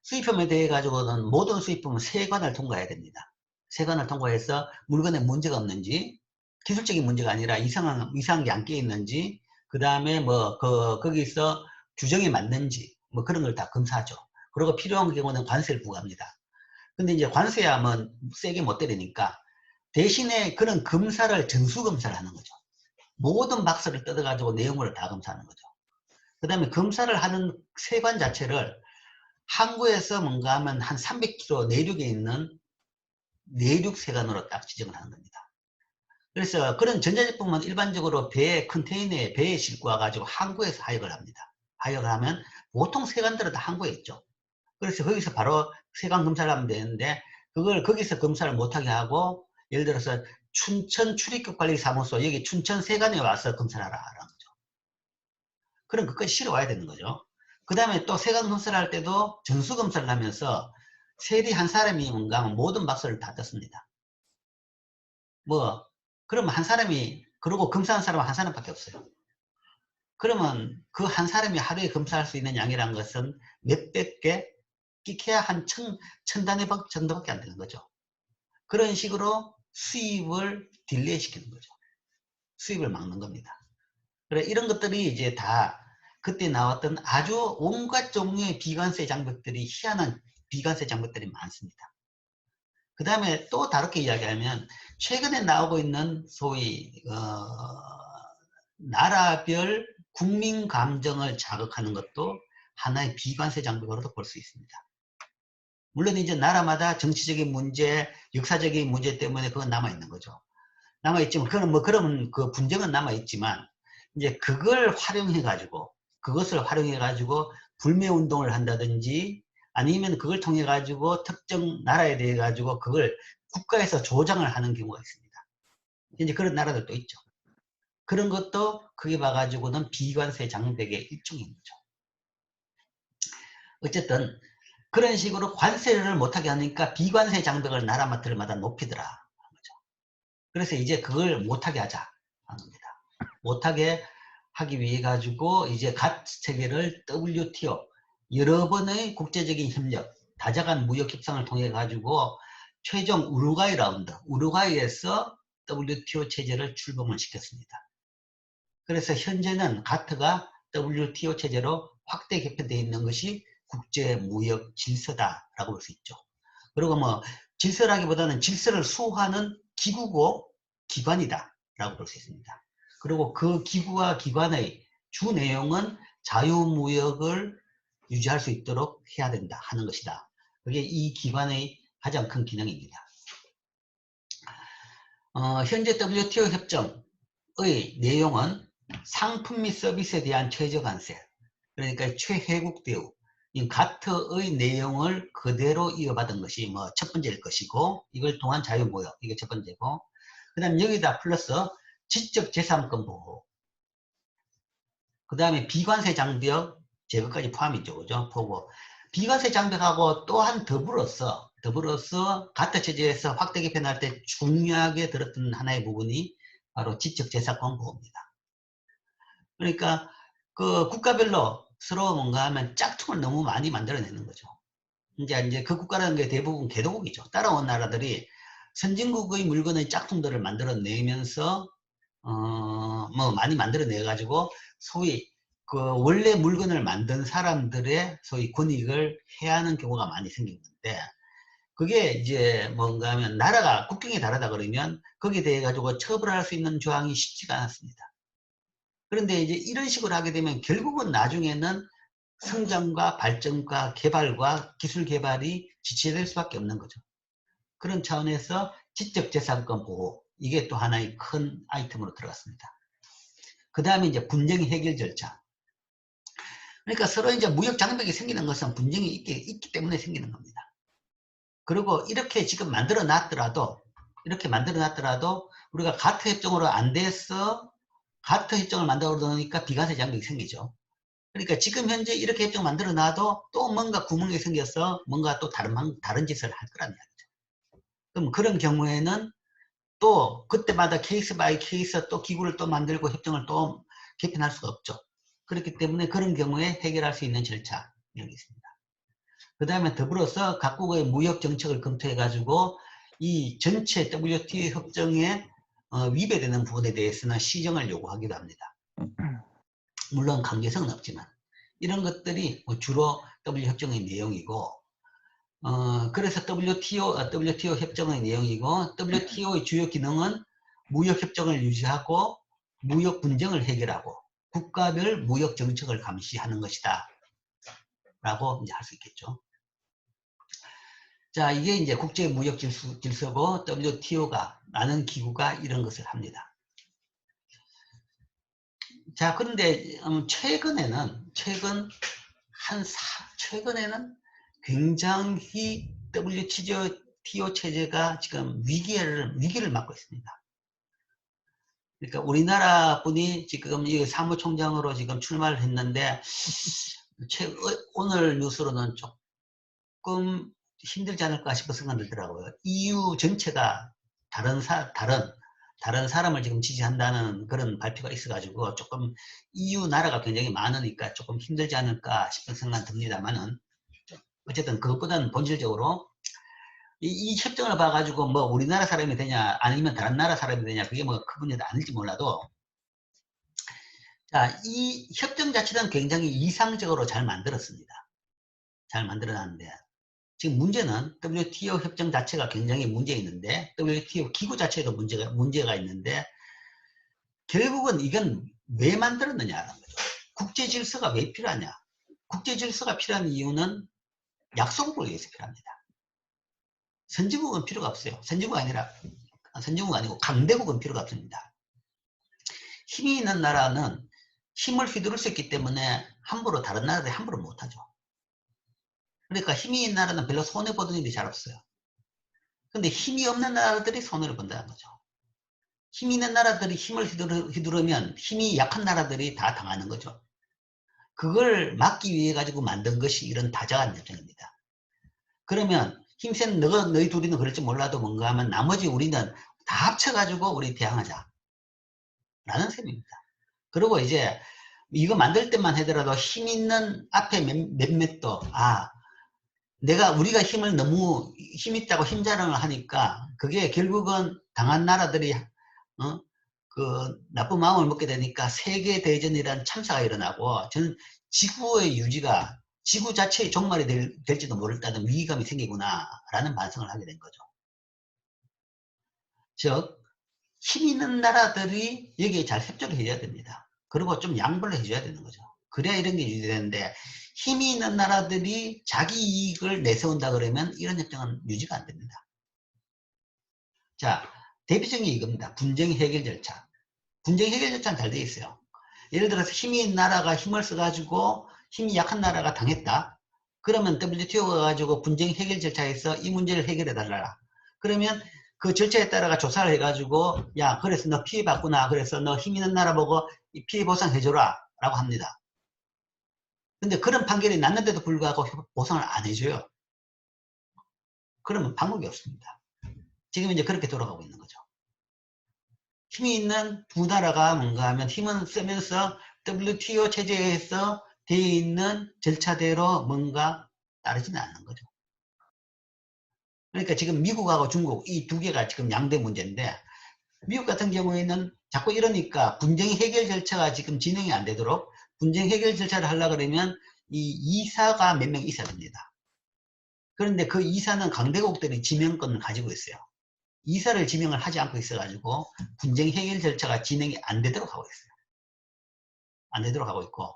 Speaker 1: 수입품에 대해 가지고는 모든 수입품은 세관을 통과해야 됩니다. 세관을 통과해서 물건에 문제가 없는지, 기술적인 문제가 아니라 이상한 게 안 끼어 있는지, 그 다음에 거기서 규정에 맞는지, 그런 걸 다 검사하죠. 그리고 필요한 경우는 관세를 부과합니다. 근데 이제 관세야 세게 못 때리니까, 대신에 그런 검사를 전수검사를 하는 거죠. 모든 박스를 뜯어가지고 내용물을 다 검사하는 거죠. 그 다음에 검사를 하는 세관 자체를 항구에서 뭔가 하면 한 300km 내륙에 있는 내륙 세관으로 딱 지정을 하는 겁니다. 그래서 그런 전자제품은 일반적으로 컨테이너에 배에 싣고 와가지고 항구에서 하역을 합니다. 하역을 하면 보통 세관들은 다 항구에 있죠. 그래서 거기서 바로 세관 검사를 하면 되는데, 그걸 거기서 검사를 못하게 하고, 예를 들어서 춘천 출입국관리사무소, 여기 춘천 세관에 와서 검사를 하라는 거죠. 그럼 그것까지 실어와야 되는 거죠. 그 다음에 또 세관 검사를 할 때도 전수 검사를 하면서 세리 한 사람이 뭔가 하면 모든 박스를 다 떴습니다. 뭐 그러면 한 사람이, 그러고 검사한 사람은 한 사람밖에 없어요. 그러면 그 한 사람이 하루에 검사할 수 있는 양이란 것은 몇백 개, 끼케야 한 천 단위 정도밖에 안 되는 거죠. 그런 식으로 수입을 딜레이 시키는 거죠. 수입을 막는 겁니다. 그래, 이런 것들이 이제 다 그때 나왔던 아주 온갖 종류의 비관세 장벽들이, 희한한 비관세 장벽들이 많습니다. 그 다음에 또 다르게 이야기하면 최근에 나오고 있는 소위 나라별 국민 감정을 자극하는 것도 하나의 비관세 장벽으로도 볼 수 있습니다. 물론 이제 나라마다 정치적인 문제, 역사적인 문제 때문에 그건 남아있는 거죠. 남아있지만, 그건 뭐, 그러면 그 분쟁은 남아있지만, 이제 그것을 활용해가지고 불매운동을 한다든지, 아니면 그걸 통해가지고 특정 나라에 대해 가지고 그걸 국가에서 조장을 하는 경우가 있습니다. 이제 그런 나라들도 있죠. 그런 것도 크게 봐가지고는 비관세 장벽의 일종인 거죠. 어쨌든, 그런 식으로 관세를 못하게 하니까 비관세 장벽을 나라마다 높이더라. 그래서 이제 그걸 못하게 하자 하는 겁니다. 못하게 하기 위해 가지고 이제 GATT 체계를 WTO, 여러 번의 국제적인 협력, 다자간 무역 협상을 통해 가지고 최종 우루과이 라운드, 우루과이에서 WTO 체제를 출범을 시켰습니다. 그래서 현재는 GATT가 WTO 체제로 확대 개편되어 있는 것이 국제무역 질서다라고 볼 수 있죠. 그리고 뭐 질서라기보다는 질서를 수호하는 기구고 기관이다라고 볼 수 있습니다. 그리고 그 기구와 기관의 주 내용은 자유무역을 유지할 수 있도록 해야 된다 하는 것이다. 그게 이 기관의 가장 큰 기능입니다. 현재 WTO 협정의 내용은 상품 및 서비스에 대한 최저관세, 그러니까 최혜국 대우, 이 GATT의 내용을 그대로 이어받은 것이 뭐 첫 번째일 것이고, 이걸 통한 자유무역, 이게 첫 번째고, 그 다음 여기다 플러스 지적재산권 보호, 그 다음에 비관세 장벽 제거까지 포함이죠. 그죠? 보고. 비관세 장벽하고 또한 더불어서 GATT 체제에서 확대 개편할 때 중요하게 들었던 하나의 부분이 바로 지적재산권 보호입니다. 그러니까 그 국가별로 서로 뭔가 하면 짝퉁을 너무 많이 만들어내는 거죠. 이제 그 국가라는 게 대부분 개도국이죠. 따라온 나라들이 선진국의 물건의 짝퉁들을 만들어내면서 뭐 많이 만들어내 가지고 소위 그 원래 물건을 만든 사람들의 소위 권익을 해하는 경우가 많이 생기는데, 그게 이제 뭔가 하면 나라가 국경이 다르다 그러면 거기에 대해 가지고 처벌할 수 있는 조항이 쉽지가 않습니다. 그런데 이제 이런 식으로 하게 되면 결국은 나중에는 성장과 발전과 개발과 기술 개발이 지체될 수밖에 없는 거죠. 그런 차원에서 지적재산권 보호, 이게 또 하나의 큰 아이템으로 들어갔습니다. 그 다음에 이제 분쟁 해결 절차. 그러니까 서로 이제 무역 장벽이 생기는 것은 분쟁이 있기 때문에 생기는 겁니다. 그리고 이렇게 지금 만들어 놨더라도 우리가 GATT 협정으로 안 돼서 GATT 협정을 만들어 놓으니까 비관세 장벽이 생기죠. 그러니까 지금 현재 이렇게 협정 만들어 놔도 또 뭔가 구멍이 생겨서 뭔가 또 다른 짓을 할 거란 이야기죠. 그럼 그런 경우에는 또 그때마다 케이스 바이 케이스 또 기구를 또 만들고 협정을 또 개편할 수가 없죠. 그렇기 때문에 그런 경우에 해결할 수 있는 절차, 여기 있습니다. 그 다음에 더불어서 각국의 무역 정책을 검토해 가지고 이 전체 WTO 협정에 위배되는 부분에 대해서는 시정을 요구하기도 합니다. 물론 강제성은 없지만 이런 것들이 주로 WTO 협정의 내용이고, 그래서 WTO 협정의 내용이고, WTO의 주요 기능은 무역 협정을 유지하고 무역 분쟁을 해결하고 국가별 무역 정책을 감시하는 것이다 라고 이제 할 수 있겠죠. 자, 이게 이제 국제 무역 질서고 WTO가 라는 기구가 이런 것을 합니다. 자, 그런데 최근에는 굉장히 WTO 체제가 지금 위기를 맞고 있습니다. 그러니까 우리나라 분이 지금 이 사무총장으로 지금 출마를 했는데 오늘 뉴스로는 조금 힘들지 않을까 싶은 생각이 들더라고요. EU 전체가 다른 사람을 지금 지지한다는 그런 발표가 있어가지고 조금 EU 나라가 굉장히 많으니까 조금 힘들지 않을까 싶은 생각이 듭니다만은 어쨌든 그것보다는 본질적으로 이 협정을 봐가지고 뭐 우리나라 사람이 되냐 아니면 다른 나라 사람이 되냐 그게 뭐 큰 문제도 아닐지 몰라도 자, 이 협정 자체는 굉장히 이상적으로 잘 만들었습니다. 잘 만들어놨는데 지금 문제는 WTO 협정 자체가 굉장히 문제 있는데 WTO 기구 자체에도 문제가 있는데 결국은 이건 왜 만들었느냐라는 거죠. 국제 질서가 왜 필요하냐. 국제 질서가 필요한 이유는 약소국을 위해서 필요합니다. 선진국은 필요가 없어요. 선진국이 아니고 강대국은 필요가 없습니다. 힘이 있는 나라는 힘을 휘두를 수 있기 때문에 함부로 다른 나라들이 함부로 못하죠. 그러니까 힘이 있는 나라는 별로 손해보는 일이 잘 없어요. 근데 힘이 없는 나라들이 손해를 본다는 거죠. 힘이 있는 나라들이 힘을 휘두르면 힘이 약한 나라들이 다 당하는 거죠. 그걸 막기 위해 가지고 만든 것이 이런 다자간 협정입니다. 그러면 힘센 너희 둘이는 그럴지 몰라도 뭔가 하면 나머지 우리는 다 합쳐가지고 우리 대항하자. 라는 셈입니다. 그리고 이제 이거 만들 때만 하더라도 힘 있는 앞에 몇몇도 우리가 힘을 너무 힘있다고 힘자랑을 하니까 그게 결국은 당한 나라들이 그 나쁜 마음을 먹게 되니까 세계대전이라는 참사가 일어나고 저는 지구의 유지가 지구 자체의 종말이 될지도 모른다는 위기감이 생기구나 라는 반성을 하게 된 거죠. 즉 힘 있는 나라들이 여기에 잘 협조를 해줘야 됩니다. 그리고 좀 양보를 해줘야 되는 거죠. 그래야 이런 게 유지되는데 힘이 있는 나라들이 자기 이익을 내세운다 그러면 이런 협정은 유지가 안 됩니다. 자, 대표적인 게 이겁니다. 분쟁 해결 절차. 분쟁 해결 절차는 잘 되어 있어요. 예를 들어서 힘이 있는 나라가 힘을 써가지고 힘이 약한 나라가 당했다. 그러면 WTO가 가지고 분쟁 해결 절차에서 이 문제를 해결해 달라. 그러면 그 절차에 따라가 조사를 해가지고 야 그래서 너 피해봤구나. 그래서 너 힘 있는 나라 보고 피해 보상해줘라 라고 합니다. 근데 그런 판결이 났는데도 불구하고 보상을 안 해줘요. 그러면 방법이 없습니다. 지금 이제 그렇게 돌아가고 있는 거죠. 힘이 있는 두 나라가 뭔가 하면 힘은 쓰면서 WTO 체제에서 되어 있는 절차대로 뭔가 따르지는 않는 거죠. 그러니까 지금 미국하고 중국 이 두 개가 지금 양대 문제인데 미국 같은 경우에는 자꾸 이러니까 분쟁 해결 절차가 지금 진행이 안 되도록 분쟁 해결 절차를 하려고 그러면 이 이사가 몇 명 있어야 됩니다. 그런데 그 이사는 강대국들이 지명권을 가지고 있어요. 이사를 지명을 하지 않고 있어가지고 분쟁 해결 절차가 진행이 안 되도록 하고 있어요. 안 되도록 하고 있고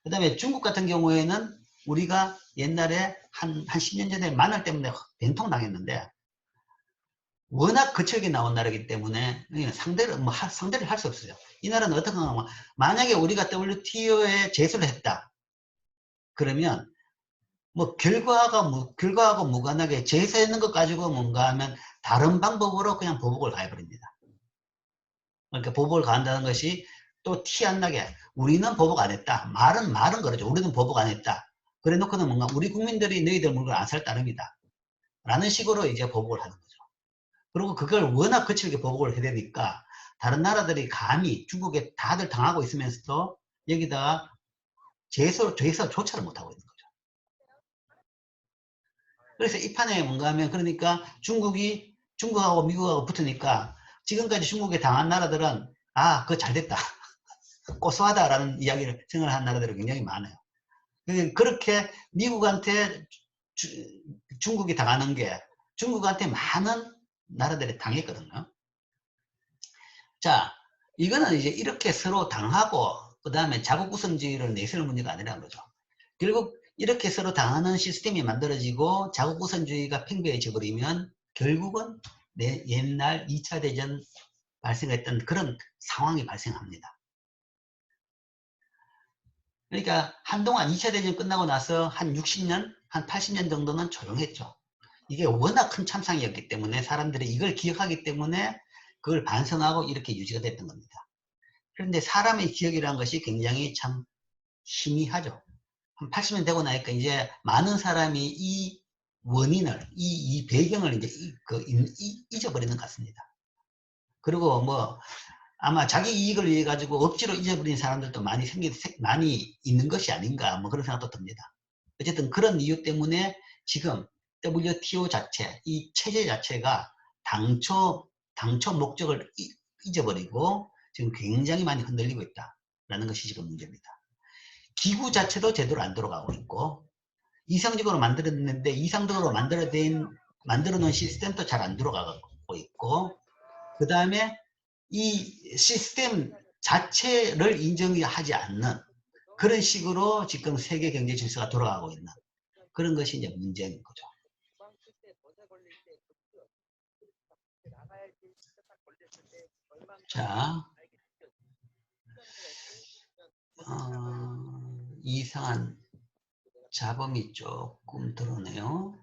Speaker 1: 그 다음에 중국 같은 경우에는 우리가 옛날에 한 10년 전에 마늘 때문에 된통 당했는데 워낙 거칠게 나온 나라이기 때문에 상대를 할 수 없어요. 이 나라는 어떻게 하면 만약에 우리가 WTO에 제소를 했다. 그러면 뭐 결과하고 무관하게 제소했는 것 가지고 뭔가 하면 다른 방법으로 그냥 보복을 가해버립니다. 그러니까 보복을 가한다는 것이 또 티 안 나게 우리는 보복 안 했다. 말은 그러죠. 우리는 보복 안 했다. 그래 놓고는 뭔가 우리 국민들이 너희들 물건 안 살 따름이다. 라는 식으로 이제 보복을 하는 거죠. 그리고 그걸 워낙 거칠게 보복을 해야 되니까 다른 나라들이 감히 중국에 다들 당하고 있으면서도 여기다가 제소조차를 못하고 있는 거죠. 그래서 이 판에 뭔가 하면 그러니까 중국하고 미국하고 붙으니까 지금까지 중국에 당한 나라들은 그거 잘 됐다. 고소하다라는 이야기를 생각을 한 나라들이 굉장히 많아요. 그렇게 미국한테 중국이 당하는 게 중국한테 많은 나라들이 당했거든요. 자, 이거는 이제 이렇게 서로 당하고 그 다음에 자국우선주의를 내세울 문제가 아니라는 거죠. 결국 이렇게 서로 당하는 시스템이 만들어지고 자국우선주의가 팽배해져 버리면 결국은 옛날 2차 대전 발생했던 그런 상황이 발생합니다. 그러니까 한동안 2차 대전 끝나고 나서 한 60년, 한 80년 정도는 조용했죠. 이게 워낙 큰 참상이었기 때문에 사람들이 이걸 기억하기 때문에 그걸 반성하고 이렇게 유지가 됐던 겁니다. 그런데 사람의 기억이라는 것이 굉장히 참 희미하죠. 한 80년 되고 나니까 이제 많은 사람이 이 원인을, 이 배경을 이제 잊어버리는 것 같습니다. 그리고 뭐 아마 자기 이익을 위해 가지고 억지로 잊어버린 사람들도 많이 있는 것이 아닌가 뭐 그런 생각도 듭니다. 어쨌든 그런 이유 때문에 지금 WTO 자체, 이 체제 자체가 당초 목적을 잊어버리고 지금 굉장히 많이 흔들리고 있다라는 것이 지금 문제입니다. 기구 자체도 제대로 안 돌아가고 있고 이상적으로 만들었는데 이상적으로 만들어 놓은 시스템도 잘 안 돌아가고 있고 그 다음에 이 시스템 자체를 인정하지 않는 그런 식으로 지금 세계 경제 질서가 돌아가고 있는 그런 것이 이제 문제인 거죠. 자, 이상한 잡음이 조금 들어오네요.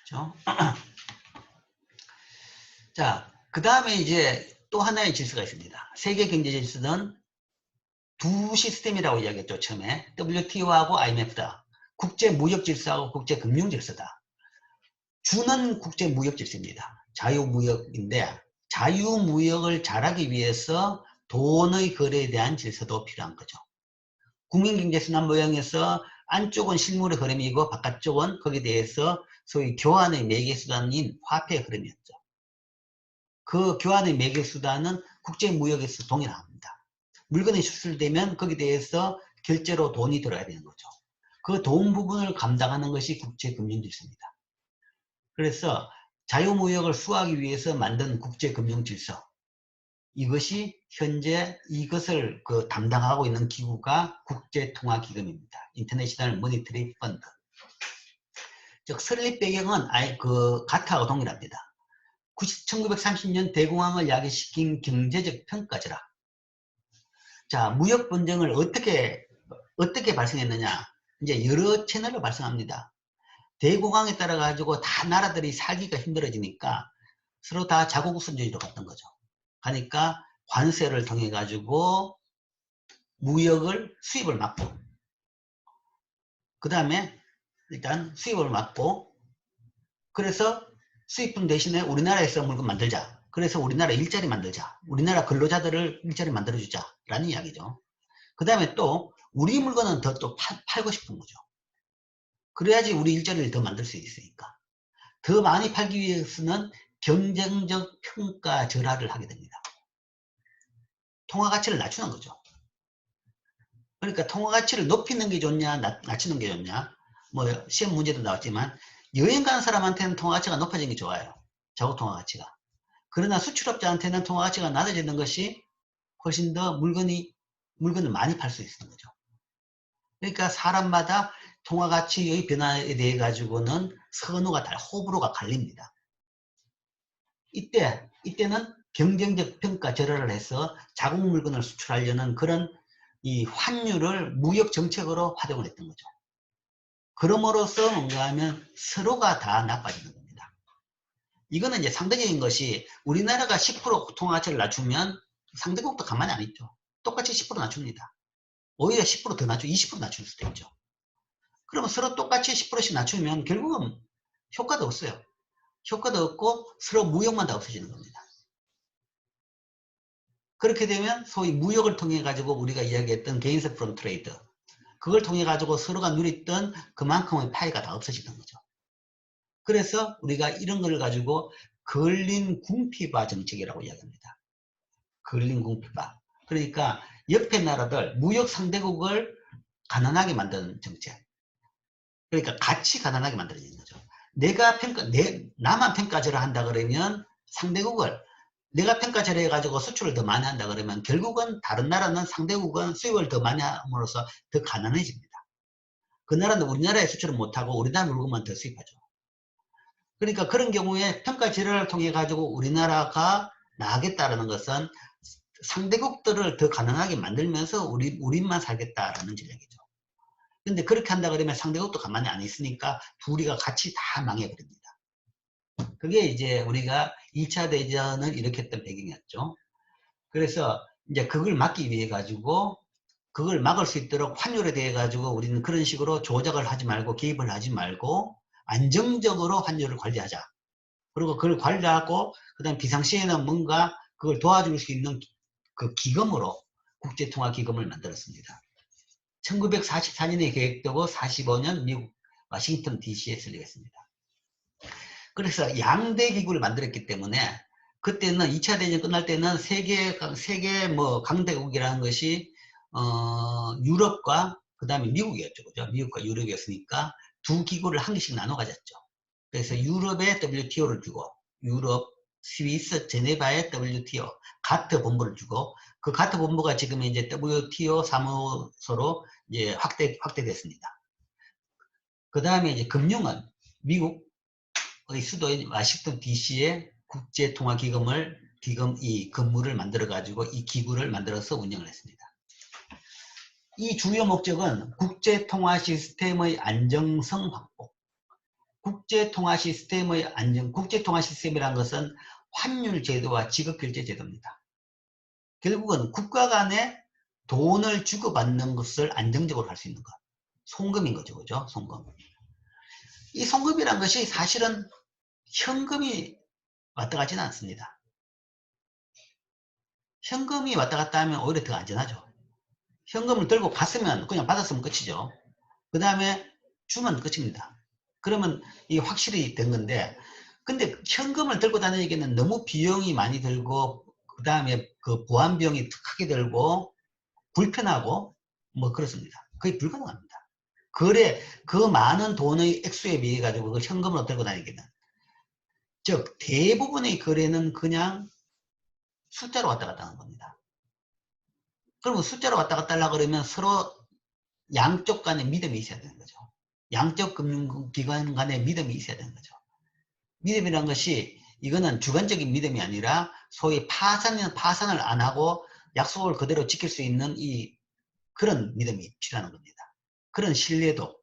Speaker 1: 그렇죠? 자, 그 다음에 이제 또 하나의 질서가 있습니다. 세계 경제 질서는 두 시스템이라고 이야기했죠, 처음에. WTO하고 IMF다. 국제 무역 질서하고 국제 금융 질서다. 주는 국제 무역 질서입니다. 자유무역인데 자유무역을 잘하기 위해서 돈의 거래에 대한 질서도 필요한 거죠. 국민경제순환 모형에서 안쪽은 실물의 흐름이고 바깥쪽은 거기에 대해서 소위 교환의 매개수단인 화폐의 흐름이었죠. 그 교환의 매개수단은 국제무역에서 동일합니다. 물건이 수출되면 거기에 대해서 결제로 돈이 들어야 되는 거죠. 그 돈 부분을 감당하는 것이 국제금융질서입니다. 그래서 자유무역을 수호하기 위해서 만든 국제금융질서, 이것이 현재 이것을 담당하고 있는 기구가 국제통화기금입니다. 인터내셔널 모니터리 펀드. 즉 설립 배경은 아예 가타하고 동일합니다. 1930년 대공황을 야기시킨 경제적 평가절하. 자, 무역 분쟁을 어떻게 발생했느냐? 이제 여러 채널로 발생합니다. 대공황에 따라 가지고 다 나라들이 살기가 힘들어지니까 서로 다 자국 선주의로 갔던 거죠. 그러니까 관세를 통해 가지고 무역을 수입을 막고, 그 다음에 일단 수입을 막고, 그래서 수입분 대신에 우리나라에서 물건 만들자. 그래서 우리나라 일자리 만들자. 우리나라 근로자들을 일자리 만들어주자. 라는 이야기죠. 그 다음에 또 우리 물건은 더 또 팔고 싶은 거죠. 그래야지 우리 일자리를 더 만들 수 있으니까. 더 많이 팔기 위해서는 경쟁적 평가 절하를 하게 됩니다. 통화 가치를 낮추는 거죠. 그러니까 통화 가치를 높이는 게 좋냐, 낮추는 게 좋냐. 뭐 시험 문제도 나왔지만 여행 가는 사람한테는 통화 가치가 높아지는 게 좋아요. 자국 통화 가치가. 그러나 수출업자한테는 통화 가치가 낮아지는 것이 훨씬 더 물건을 많이 팔 수 있는 거죠. 그러니까 사람마다 통화 가치의 변화에 대해 가지고는 선호가 호불호가 갈립니다. 이때는 경쟁적 평가 절하를 해서 자국 물건을 수출하려는 그런 이 환율을 무역 정책으로 활용을 했던 거죠. 그럼으로써 뭔가 하면 서로가 다 나빠지는 겁니다. 이거는 이제 상대적인 것이 우리나라가 10% 통화 가치를 낮추면 상대국도 가만히 안 있죠. 똑같이 10% 낮춥니다. 오히려 10% 더 낮추고 20% 낮출 수도 있죠. 그러면 서로 똑같이 10%씩 낮추면 결국은 효과도 없어요. 효과도 없고 서로 무역만 다 없어지는 겁니다. 그렇게 되면 소위 무역을 통해 가지고 우리가 이야기했던 개인세 프롬 트레이드, 그걸 통해 가지고 서로가 누렸던 그만큼의 파이가 다 없어지는 거죠. 그래서 우리가 이런 걸 가지고 걸린 궁핍화 정책이라고 이야기합니다. 걸린 궁핍화. 그러니까 옆에 나라들 무역 상대국을 가난하게 만드는 정책. 그러니까 같이 가난하게 만들어지는 거죠. 나만 평가절하 한다 그러면 상대국을, 내가 평가절하 해가지고 수출을 더 많이 한다 그러면 결국은 다른 나라는 상대국은 수입을 더 많이 함으로써 더 가난해집니다. 그 나라는 우리나라에 수출을 못하고 우리나라 물건만 더 수입하죠. 그러니까 그런 경우에 평가절하를 통해 가지고 우리나라가 나아겠다라는 것은 상대국들을 더 가난하게 만들면서 우리만 살겠다라는 전략이죠. 근데 그렇게 한다 그러면 상대국도 가만히 안 있으니까 둘이가 같이 다 망해버립니다. 그게 이제 우리가 2차 대전을 일으켰던 배경이었죠. 그래서 이제 그걸 막기 위해 가지고 그걸 막을 수 있도록 환율에 대해 가지고 우리는 그런 식으로 조작을 하지 말고 개입을 하지 말고 안정적으로 환율을 관리하자. 그리고 그걸 관리하고 그다음 비상시에는 뭔가 그걸 도와줄 수 있는 그 기금으로 국제통화기금을 만들었습니다. 1944년에 계획되고 45년 미국 워싱턴 DC에 설립했습니다. 그래서 양대 기구를 만들었기 때문에 그때는 2차 대전 끝날 때는 세계 뭐 강대국이라는 것이 유럽과 그 다음에 미국이었죠. 그죠? 미국과 유럽이었으니까 두 기구를 한 개씩 나눠 가졌죠. 그래서 유럽에 WTO를 주고 유럽, 스위스, 제네바에 WTO 가트 본부를 주고 그 가트 본부가 지금 이제 WTO 사무소로 이제 확대됐습니다. 그 다음에 이제 금융은 미국의 수도인 워싱턴 DC에 이 건물을 만들어 가지고 이 기구를 만들어서 운영을 했습니다. 이 주요 목적은 국제통화 시스템의 안정성 확보. 국제통화 시스템의 국제통화 시스템이라는 것은 환율 제도와 지급결제 제도입니다. 결국은 국가 간에 돈을 주고받는 것을 안정적으로 할 수 있는 것. 송금인 거죠. 그죠? 송금. 이 송금이란 것이 사실은 현금이 왔다 가지는 않습니다. 현금이 왔다 갔다 하면 오히려 더 안전하죠. 현금을 들고 갔으면 그냥 받았으면 끝이죠. 그 다음에 주면 끝입니다. 그러면 이게 확실히 된 건데, 근데 현금을 들고 다니기에는 너무 비용이 많이 들고, 그 다음에 그 보안 비용이 크게 들고, 불편하고, 뭐 그렇습니다. 거의 불가능합니다. 그 많은 돈의 액수에 비해 가지고 그 현금으로 들고 다니기는. 즉, 대부분의 거래는 그냥 숫자로 왔다 갔다 하는 겁니다. 그러면 숫자로 왔다 갔다 하려고 그러면 서로 양쪽 간에 믿음이 있어야 되는 거죠. 양쪽 금융기관 간에 믿음이 있어야 되는 거죠. 믿음이란 것이 이거는 주관적인 믿음이 아니라 소위 파산을 안 하고 약속을 그대로 지킬 수 있는 그런 믿음이 필요한 겁니다. 그런 신뢰도,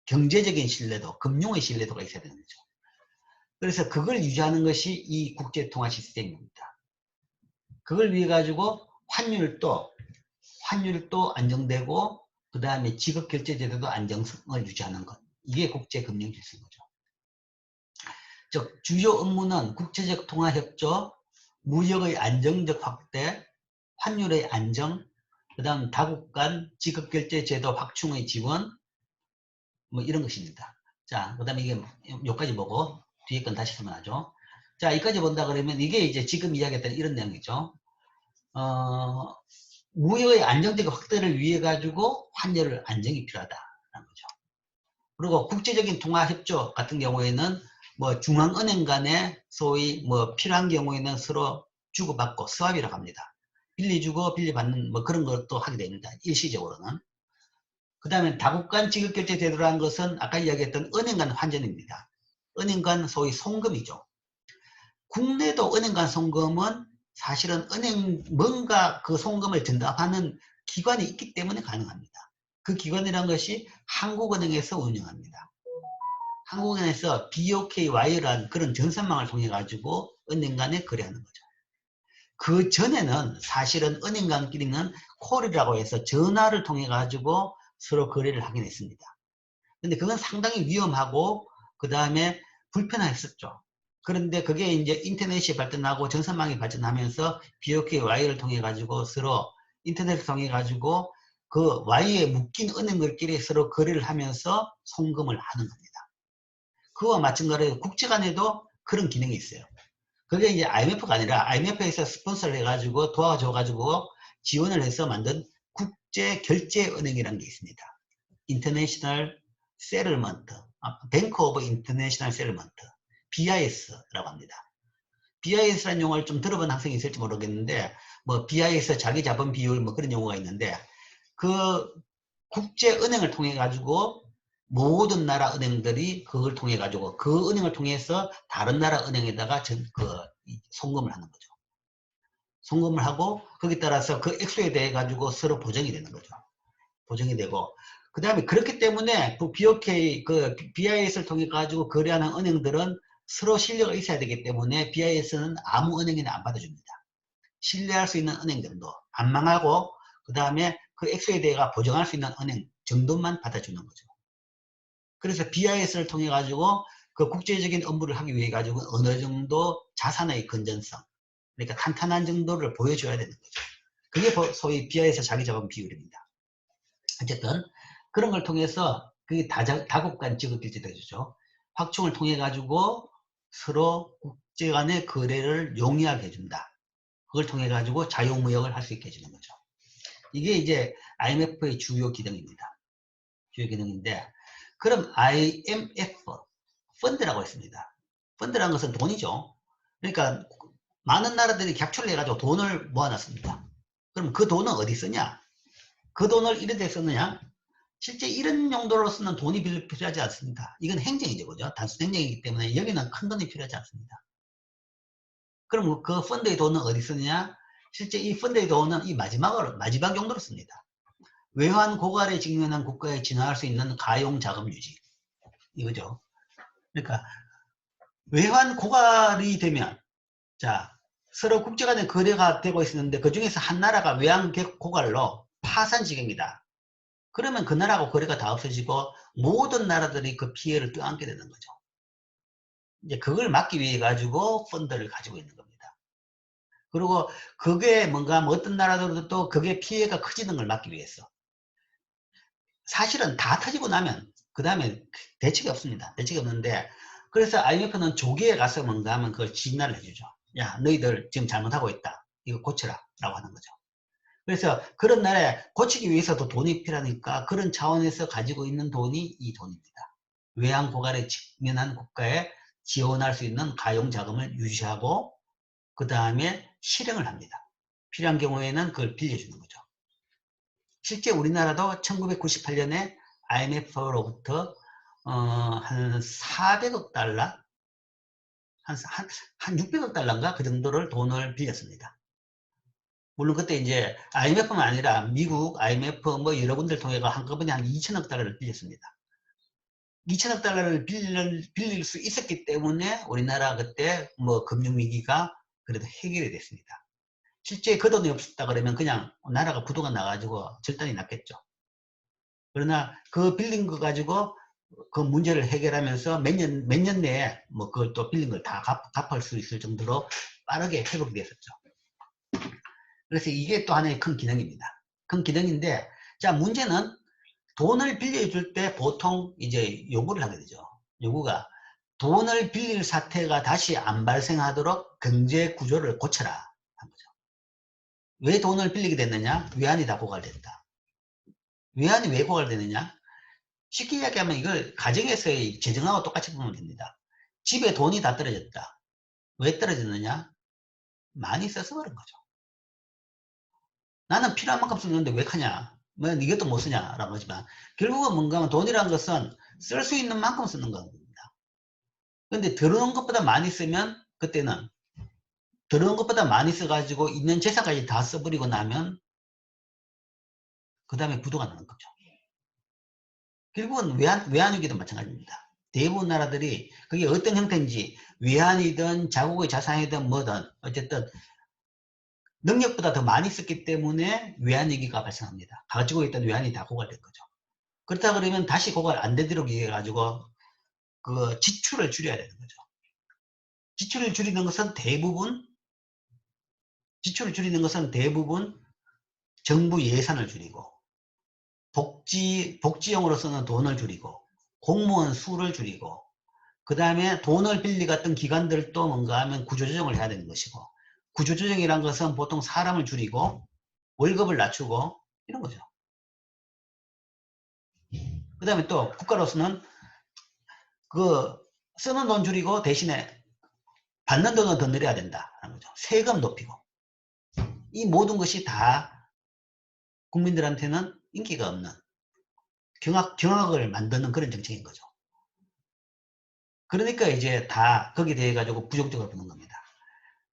Speaker 1: 경제적인 신뢰도, 금융의 신뢰도가 있어야 되는 거죠. 그래서 그걸 유지하는 것이 이 국제통화 시스템입니다. 그걸 위해 가지고 환율도 안정되고 그 다음에 지급결제제도도 안정성을 유지하는 것. 이게 국제금융질서인 거죠. 즉 주요 업무는 국제적 통화협조, 무역의 안정적 확대, 환율의 안정, 그 다음 다국 간 지급결제제도 확충의 지원, 뭐 이런 것입니다. 자, 그 다음에 이게 여기까지 보고 뒤에 건 다시 설명하죠. 자, 여기까지 본다 그러면 이게 이제 지금 이야기했던 이런 내용이죠. 무역의 안정적 확대를 위해 가지고 환율 안정이 필요하다라는 거죠. 그리고 국제적인 통화협조 같은 경우에는 뭐 중앙은행 간에 소위 뭐 필요한 경우에는 서로 주고받고 스왑이라고 합니다. 빌려주고 빌려받는 뭐 그런 것도 하게 됩니다. 일시적으로는. 그 다음에 다국 간 지급결제 제도라는 것은 아까 이야기했던 은행 간 환전입니다. 은행 간 소위 송금이죠. 국내도 은행 간 송금은 사실은 뭔가 그 송금을 전담하는 기관이 있기 때문에 가능합니다. 그 기관이란 것이 한국은행에서 운영합니다. 한국은행에서 BOKY라는 그런 전산망을 통해 가지고 은행 간에 거래하는 거죠. 그 전에는 사실은 은행 간끼리는 콜이라고 해서 전화를 통해 가지고 서로 거래를 하긴 했습니다. 근데 그건 상당히 위험하고 그 다음에 불편했었죠. 그런데 그게 이제 인터넷이 발전하고 전산망이 발전하면서 BOKY를 통해 가지고 서로 인터넷을 통해 가지고 그 Y에 묶인 은행들끼리 서로 거래를 하면서 송금을 하는 겁니다. 그와 마찬가지로 국제 간에도 그런 기능이 있어요. 그게 이제 IMF가 아니라 IMF에서 스폰서를 해가지고 도와줘가지고 지원을 해서 만든 국제결제은행이라는 게 있습니다. International Settlement, Bank of International Settlement, BIS라고 합니다. BIS라는 용어를 좀 들어본 학생이 있을지 모르겠는데, 뭐 BIS 자기 자본 비율 뭐 그런 용어가 있는데, 그 국제은행을 통해 가지고 모든 나라 은행들이 그걸 통해 가지고 그 은행을 통해서 다른 나라 은행에다가 송금을 하는 거죠. 송금을 하고 거기에 따라서 그 액수에 대해 가지고 서로 보정이 되는 거죠. 보정이 되고 그 다음에 그렇기 때문에 BOK, 그 BIS를 통해 가지고 거래하는 은행들은 서로 신뢰가 있어야 되기 때문에 BIS는 아무 은행이나 안 받아줍니다. 신뢰할 수 있는 은행들도 안 망하고 그 다음에 그 액수에 대해 보증할 수 있는 은행 정도만 받아주는 거죠. 그래서 BIS를 통해 가지고 그 국제적인 업무를 하기 위해 가지고 어느 정도 자산의 건전성, 그러니까 탄탄한 정도를 보여줘야 되는 거죠. 그게 소위 BIS 자기자본 비율입니다. 어쨌든 그런 걸 통해서 그게 다국 간 지급결제도 해주죠. 확충을 통해 가지고 서로 국제 간의 거래를 용이하게 해준다. 그걸 통해 가지고 자유무역을 할 수 있게 해주는 거죠. 이게 이제 IMF의 주요 기능입니다. 주요 기능인데, 그럼 IMF 펀드라고 했습니다. 펀드라는 것은 돈이죠. 그러니까 많은 나라들이 객출을 해가지고 돈을 모아놨습니다. 그럼 그 돈은 어디 쓰냐? 그 돈을 이런 데 썼느냐? 실제 이런 용도로 쓰는 돈이 별로 필요하지 않습니다. 이건 행정이죠, 그죠? 단순 행정이기 때문에 여기는 큰 돈이 필요하지 않습니다. 그럼 그 펀드의 돈은 어디 쓰느냐? 실제 이 펀드의 돈은 이 마지막 용도로 씁니다. 외환 고갈에 직면한 국가에 진화할 수 있는 가용 자금 유지. 이거죠. 그러니까 외환 고갈이 되면, 자, 서로 국제 간의 거래가 되고 있었는데 그 중에서 한 나라가 외환 고갈로 파산 지경이다. 그러면 그 나라하고 거래가 다 없어지고 모든 나라들이 그 피해를 떠안게 되는 거죠. 이제 그걸 막기 위해 가지고 펀드를 가지고 있는 겁니다. 그리고 그게 뭔가 하면 어떤 나라들도 또 그게 피해가 커지는 걸 막기 위해서. 사실은 다 터지고 나면 그 다음에 대책이 없습니다. 대책이 없는데, 그래서 IMF는 조기에 가서 뭔가 하면 그걸 진단을 해주죠. 야, 너희들 지금 잘못하고 있다. 이거 고쳐라. 라고 하는 거죠. 그래서 그런 날에 고치기 위해서도 돈이 필요하니까 그런 차원에서 가지고 있는 돈이 이 돈입니다. 외환 고갈에 직면한 국가에 지원할 수 있는 가용 자금을 유지하고 그 다음에 실행을 합니다. 필요한 경우에는 그걸 빌려주는 거죠. 실제 우리나라도 1998년에 IMF로부터 한 400억 달러? 한 600억 달러인가? 그 정도를 돈을 빌렸습니다. 물론 그때 이제 IMF만 아니라 미국, IMF 뭐 여러 군데를 통해 한꺼번에 한 2천억 달러를 빌렸습니다. 2천억 달러를 빌릴 수 있었기 때문에 우리나라 그때 뭐 금융위기가 그래도 해결이 됐습니다. 실제 그 돈이 없었다 그러면 그냥 나라가 부도가 나가지고 절단이 났겠죠. 그러나 그 빌린 거 가지고 그 문제를 해결하면서 몇 년 내에 뭐 그걸 또 빌린 걸 다 갚을 수 있을 정도로 빠르게 회복이 됐었죠. 그래서 이게 또 하나의 큰 기능입니다. 큰 기능인데, 자, 문제는 돈을 빌려줄 때 보통 이제 요구를 하게 되죠. 요구가 돈을 빌릴 사태가 다시 안 발생하도록 경제 구조를 고쳐라 한 거죠. 왜 돈을 빌리게 됐느냐? 외환이 다 고갈됐다. 외환이 왜 고갈되느냐? 쉽게 이야기하면 이걸 가정에서의 재정하고 똑같이 보면 됩니다. 집에 돈이 다 떨어졌다. 왜 떨어졌느냐? 많이 써서 그런 거죠. 나는 필요한 만큼 쓰는데 왜 하냐? 뭐 이것도 못 쓰냐? 라고 하지만 결국은 뭔가 하면 돈이라는 것은 쓸 수 있는 만큼 쓰는 겁니다. 근데 들어오는 것보다 많이 쓰면 그때는 들어오는 것보다 많이 써가지고 있는 재산까지 다 써버리고 나면 그 다음에 부도가 나는 거죠. 결국은 외환위기도 마찬가지입니다. 대부분 나라들이 그게 어떤 형태인지 외환이든 자국의 자산이든 뭐든 어쨌든 능력보다 더 많이 썼기 때문에 외환위기가 발생합니다. 가지고 있던 외환이 다 고갈된 거죠. 그렇다 그러면 다시 고갈 안 되도록 해가지고 그 지출을 줄여야 되는 거죠. 지출을 줄이는 것은 대부분 정부 예산을 줄이고 복지용으로 쓰는 돈을 줄이고 공무원 수를 줄이고 그 다음에 돈을 빌리 갔던 기관들도 뭔가 하면 구조조정을 해야 되는 것이고, 구조조정이란 것은 보통 사람을 줄이고 월급을 낮추고 이런 거죠. 그 다음에 또 국가로서는 그 쓰는 돈 줄이고 대신에 받는 돈은 더 늘려야 된다는 거죠. 세금 높이고. 이 모든 것이 다 국민들한테는 인기가 없는 경악을 만드는 그런 정책인 거죠. 그러니까 이제 다 거기에 대해 가지고 부정적으로 보는 겁니다.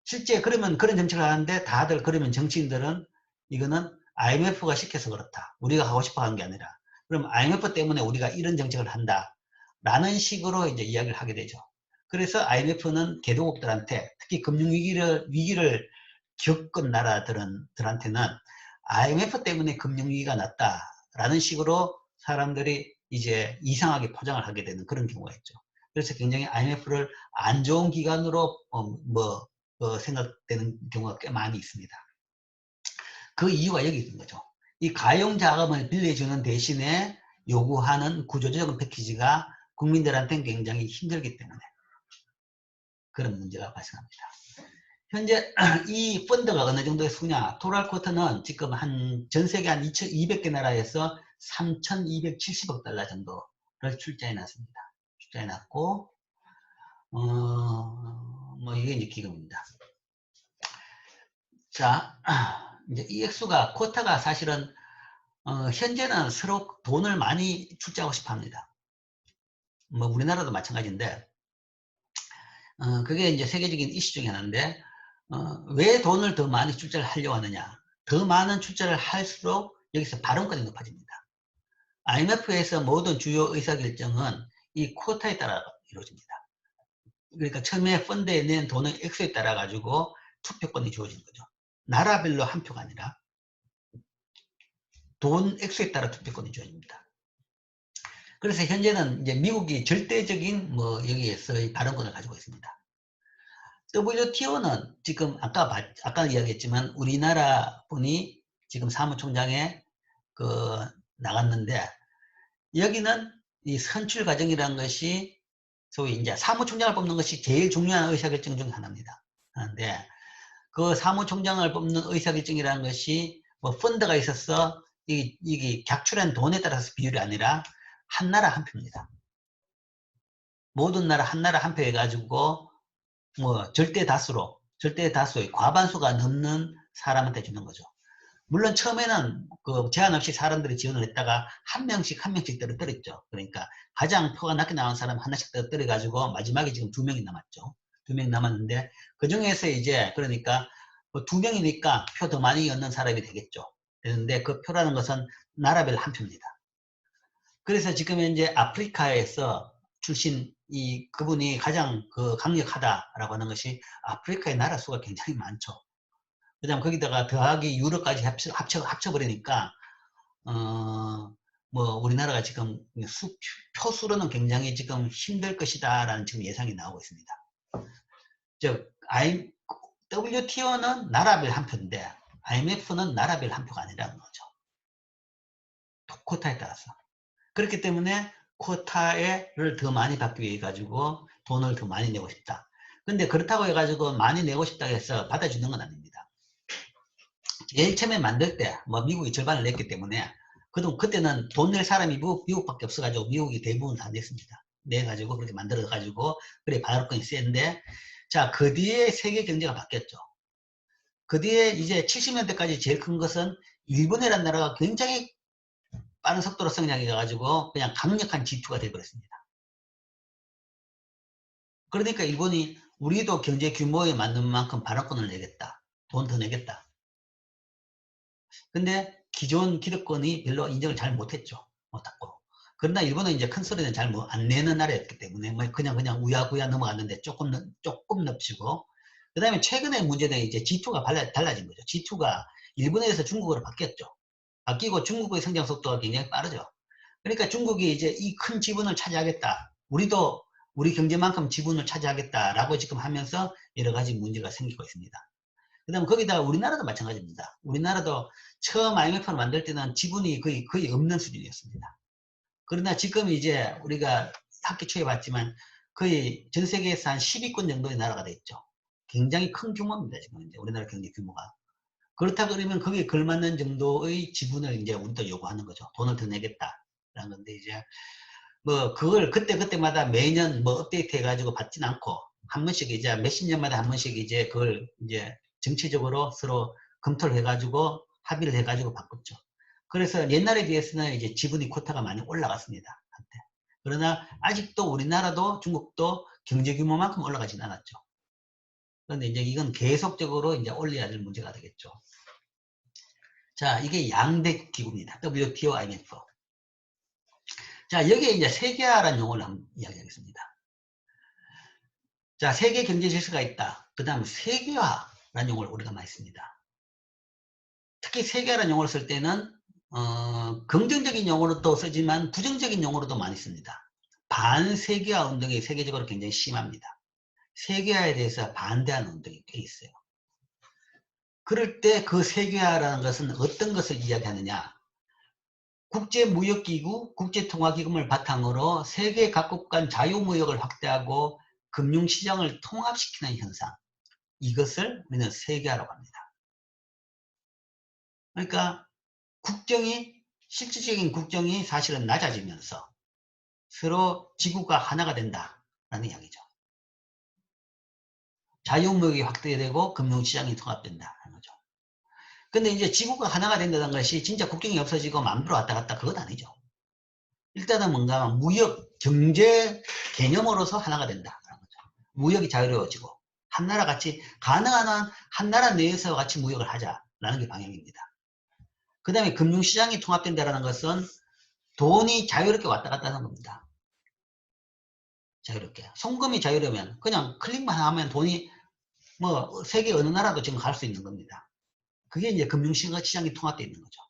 Speaker 1: 실제 그러면 그런 정책을 하는데 다들 그러면 정치인들은 이거는 IMF가 시켜서 그렇다. 우리가 하고 싶어 하는 게 아니라 그럼 IMF 때문에 우리가 이런 정책을 한다. 라는 식으로 이제 이야기를 하게 되죠. 그래서 IMF는 개도국들한테 특히 위기를 겪은 나라들한테는 IMF 때문에 금융위기가 났다라는 식으로 사람들이 이제 이상하게 포장을 하게 되는 그런 경우가 있죠. 그래서 굉장히 IMF를 안 좋은 기관으로 생각되는 경우가 꽤 많이 있습니다. 그 이유가 여기 있는 거죠. 이 가용 자금을 빌려주는 대신에 요구하는 구조조정 패키지가 국민들한테는 굉장히 힘들기 때문에 그런 문제가 발생합니다. 현재 이 펀드가 어느 정도의 수냐, 토탈 쿼터는 지금 전 세계 한 2,200개 나라에서 3,270억 달러 정도를 출자해 놨습니다. 출자해 놨고, 이게 이제 기금입니다. 자, 이제 이 액수가, 쿼터가 사실은, 현재는 서로 돈을 많이 출자하고 싶어 합니다. 우리나라도 마찬가지인데, 그게 이제 세계적인 이슈 중에 하나인데, 왜 돈을 더 많이 출자를 하려고 하느냐. 더 많은 출자를 할수록 여기서 발언권이 높아집니다. IMF에서 모든 주요 의사결정은 이 쿼터에 따라 이루어집니다. 그러니까 처음에 펀드에 낸 돈의 액수에 따라 가지고 투표권이 주어지는 거죠. 나라별로 한 표가 아니라 돈 액수에 따라 투표권이 주어집니다. 그래서 현재는 이제 미국이 절대적인 여기에서의 발언권을 가지고 있습니다. WTO는 지금 아까 이야기했지만 우리나라 분이 지금 사무총장에 나갔는데 여기는 이 선출 과정이라는 것이 소위 이제 사무총장을 뽑는 것이 제일 중요한 의사결정 중 하나입니다. 그런데 그 사무총장을 뽑는 의사결정이라는 것이 펀드가 있어서 이게 객출한 돈에 따라서 비율이 아니라 한 나라 한 표입니다. 모든 나라 한 나라 한 표 해가지고 절대 다수의 과반수가 넘는 사람한테 주는 거죠. 물론 처음에는 제한 없이 사람들이 지원을 했다가 한 명씩 떨어뜨렸죠. 그러니까 가장 표가 낮게 나온 사람 하나씩 떨어뜨려가지고 마지막에 지금 2명이 남았죠. 2명이 남았는데 그 중에서 이제 그러니까 2명이니까 표 더 많이 얻는 사람이 되겠죠. 그런데 그 표라는 것은 나라별 한 표입니다. 그래서 지금 현재 아프리카에서 출신 그분이 가장 강력하다라고 하는 것이 아프리카의 나라 수가 굉장히 많죠. 그다음 거기다가 더하기 유럽까지 합쳐버리니까 우리나라가 지금 표수로는 굉장히 지금 힘들 것이다라는 지금 예상이 나오고 있습니다. 즉 WTO는 나라별 한 표인데 IMF는 나라별 한 표가 아니라는 거죠. 쿼타에 따라서. 그렇기 때문에 쿼타를 더 많이 받기 위해 가지고 돈을 더 많이 내고 싶다. 근데 그렇다고 해가지고 많이 내고 싶다고 해서 받아주는 건 아닙니다. 제일 처음에 만들 때 미국이 절반을 냈기 때문에 그때는 돈 낼 사람이 미국밖에 없어가지고 미국이 대부분 다 냈습니다. 내가지고 그렇게 만들어가지고 그래 발언권이 센데 자 그 뒤에 세계 경제가 바뀌었죠. 그 뒤에 이제 70년대까지 제일 큰 것은 일본이라는 나라가 굉장히 빠른 속도로 성장해가지고 그냥 강력한 G2가 되어버렸습니다. 그러니까 일본이 우리도 경제 규모에 맞는 만큼 발언권을 내겠다. 돈 더 내겠다. 근데 기존 기득권이 별로 인정을 잘 못했죠. 못했고. 그러나 일본은 이제 큰 소리는 잘 안 내는 나라였기 때문에 그냥 우야구야 넘어갔는데 조금 넙치고. 그 다음에 최근에 문제는 이제 G2가 달라진 거죠. G2가 일본에서 중국으로 바뀌었죠. 바뀌고 중국의 성장 속도가 굉장히 빠르죠. 그러니까 중국이 이제 이 큰 지분을 차지하겠다. 우리도 우리 경제만큼 지분을 차지하겠다라고 지금 하면서 여러 가지 문제가 생기고 있습니다. 그 다음에 거기다가 우리나라도 마찬가지입니다. 우리나라도 처음 IMF를 만들 때는 지분이 거의 없는 수준이었습니다. 그러나 지금 이제 우리가 학기 초에 봤지만 거의 전 세계에서 한 10위권 정도의 나라가 됐죠. 굉장히 큰 규모입니다. 지금 이제 우리나라 경제 규모가. 그렇다 그러면 거기에 걸맞는 정도의 지분을 이제 우리도 요구하는 거죠. 돈을 더 내겠다라는 건데 이제 그걸 그때마다 매년 업데이트 해가지고 받진 않고 한 번씩 이제 몇십 년마다 한 번씩 이제 그걸 이제 정치적으로 서로 검토를 해가지고 합의를 해가지고 바꿨죠. 그래서 옛날에 비해서는 이제 지분이 쿼타가 많이 올라갔습니다. 한때. 그러나 아직도 우리나라도 중국도 경제 규모만큼 올라가진 않았죠. 그런데 이제 이건 계속적으로 이제 올려야 될 문제가 되겠죠. 자, 이게 양대 기구입니다. WTO, IMF. 자, 여기에 이제 세계화라는 용어를 한번 이야기하겠습니다. 자, 세계 경제 질서가 있다. 그 다음 세계화라는 용어를 우리가 많이 씁니다. 특히 세계화라는 용어를 쓸 때는 긍정적인 용어로도 쓰지만 부정적인 용어로도 많이 씁니다. 반세계화 운동이 세계적으로 굉장히 심합니다. 세계화에 대해서 반대하는 운동이 꽤 있어요. 그럴 때 그 세계화라는 것은 어떤 것을 이야기하느냐? 국제무역기구, 국제통화기금을 바탕으로 세계 각국 간 자유무역을 확대하고 금융시장을 통합시키는 현상. 이것을 우리는 세계화라고 합니다. 그러니까 실질적인 국경이 사실은 낮아지면서 서로 지구가 하나가 된다라는 이야기죠. 자유무역이 확대되고 금융시장이 통합된다는 거죠. 근데 이제 지구가 하나가 된다는 것이 진짜 국경이 없어지고 마음대로 왔다 갔다 그건 아니죠. 일단은 뭔가 무역, 경제 개념으로서 하나가 된다는 거죠. 무역이 자유로워지고 한 나라 같이 가능한 한 한 나라 내에서 같이 무역을 하자라는 게 방향입니다. 그 다음에 금융시장이 통합된다는 것은 돈이 자유롭게 왔다 갔다 하는 겁니다. 자유롭게. 송금이 자유로우면 그냥 클릭만 하면 돈이 뭐 세계 어느 나라도 지금 갈 수 있는 겁니다. 그게 이제 금융시장이 통합되어 있는 거죠.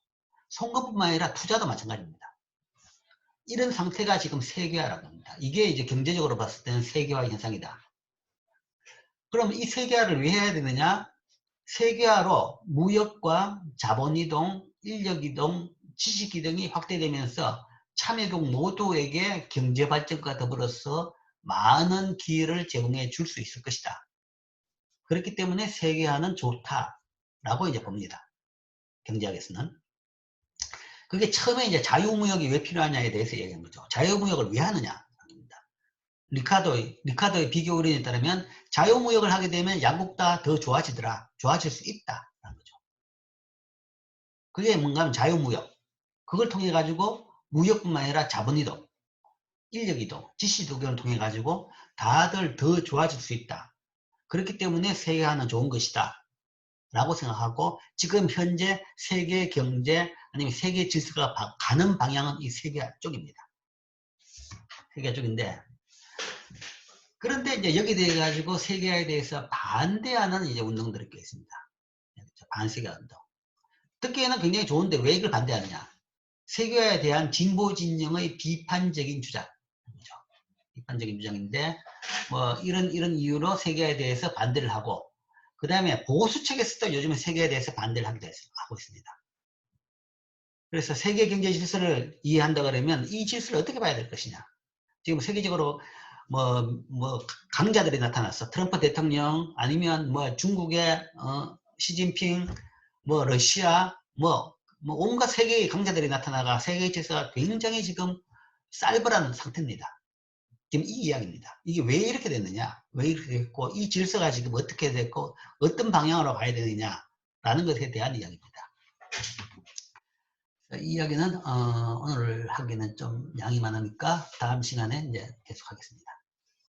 Speaker 1: 송금뿐만 아니라 투자도 마찬가지입니다. 이런 상태가 지금 세계화라고 합니다. 이게 이제 경제적으로 봤을 때는 세계화 현상이다. 그럼 이 세계화를 왜 해야 되느냐? 세계화로 무역과 자본이동, 인력이동, 지식이동이 확대되면서 참여국 모두에게 경제발전과 더불어서 많은 기회를 제공해 줄 수 있을 것이다. 그렇기 때문에 세계화는 좋다라고 이제 봅니다. 경제학에서는. 그게 처음에 이제 자유무역이 왜 필요하냐에 대해서 얘기한 거죠. 자유무역을 왜 하느냐. 리카도의 비교 원리에 따르면 자유무역을 하게 되면 양국 다 더 좋아지더라. 좋아질 수 있다. 라는 거죠. 그게 뭔가 하면 자유무역. 그걸 통해 가지고 무역뿐만 아니라 자본이동, 인력이동, 지시이동을 통해 가지고 다들 더 좋아질 수 있다. 그렇기 때문에 세계화는 좋은 것이다. 라고 생각하고 지금 현재 세계 경제 아니면 세계 질서가 가는 방향은 이 세계화 쪽입니다. 세계화 쪽인데 그런데 이제 여기에 대해 가지고 세계화에 대해서 반대하는 이제 운동들이 꽤 있습니다. 반세계화 운동. 듣기에는 굉장히 좋은데 왜 이걸 반대하느냐? 세계화에 대한 진보 진영의 비판적인 주장. 비판적인 주장인데 뭐 이런 이유로 세계화에 대해서 반대를 하고 그 다음에 보수 측에서도 요즘에 세계화에 대해서 반대를 하고 있습니다. 그래서 세계 경제 질서를 이해한다 그러면 이 질서를 어떻게 봐야 될 것이냐? 지금 세계적으로 뭐 강자들이 나타났어. 트럼프 대통령 아니면 뭐 중국의 시진핑, 뭐 러시아, 뭐 온갖 세계의 강자들이 나타나가 세계 질서가 굉장히 지금 쌀벌한 상태입니다. 지금 이 이야기입니다. 이게 왜 이렇게 됐느냐? 왜 이렇게 됐고 이 질서가 지금 어떻게 됐고 어떤 방향으로 가야 되느냐라는 것에 대한 이야기입니다. 이 이야기는 오늘 하기는 좀 양이 많으니까 다음 시간에 이제 계속하겠습니다.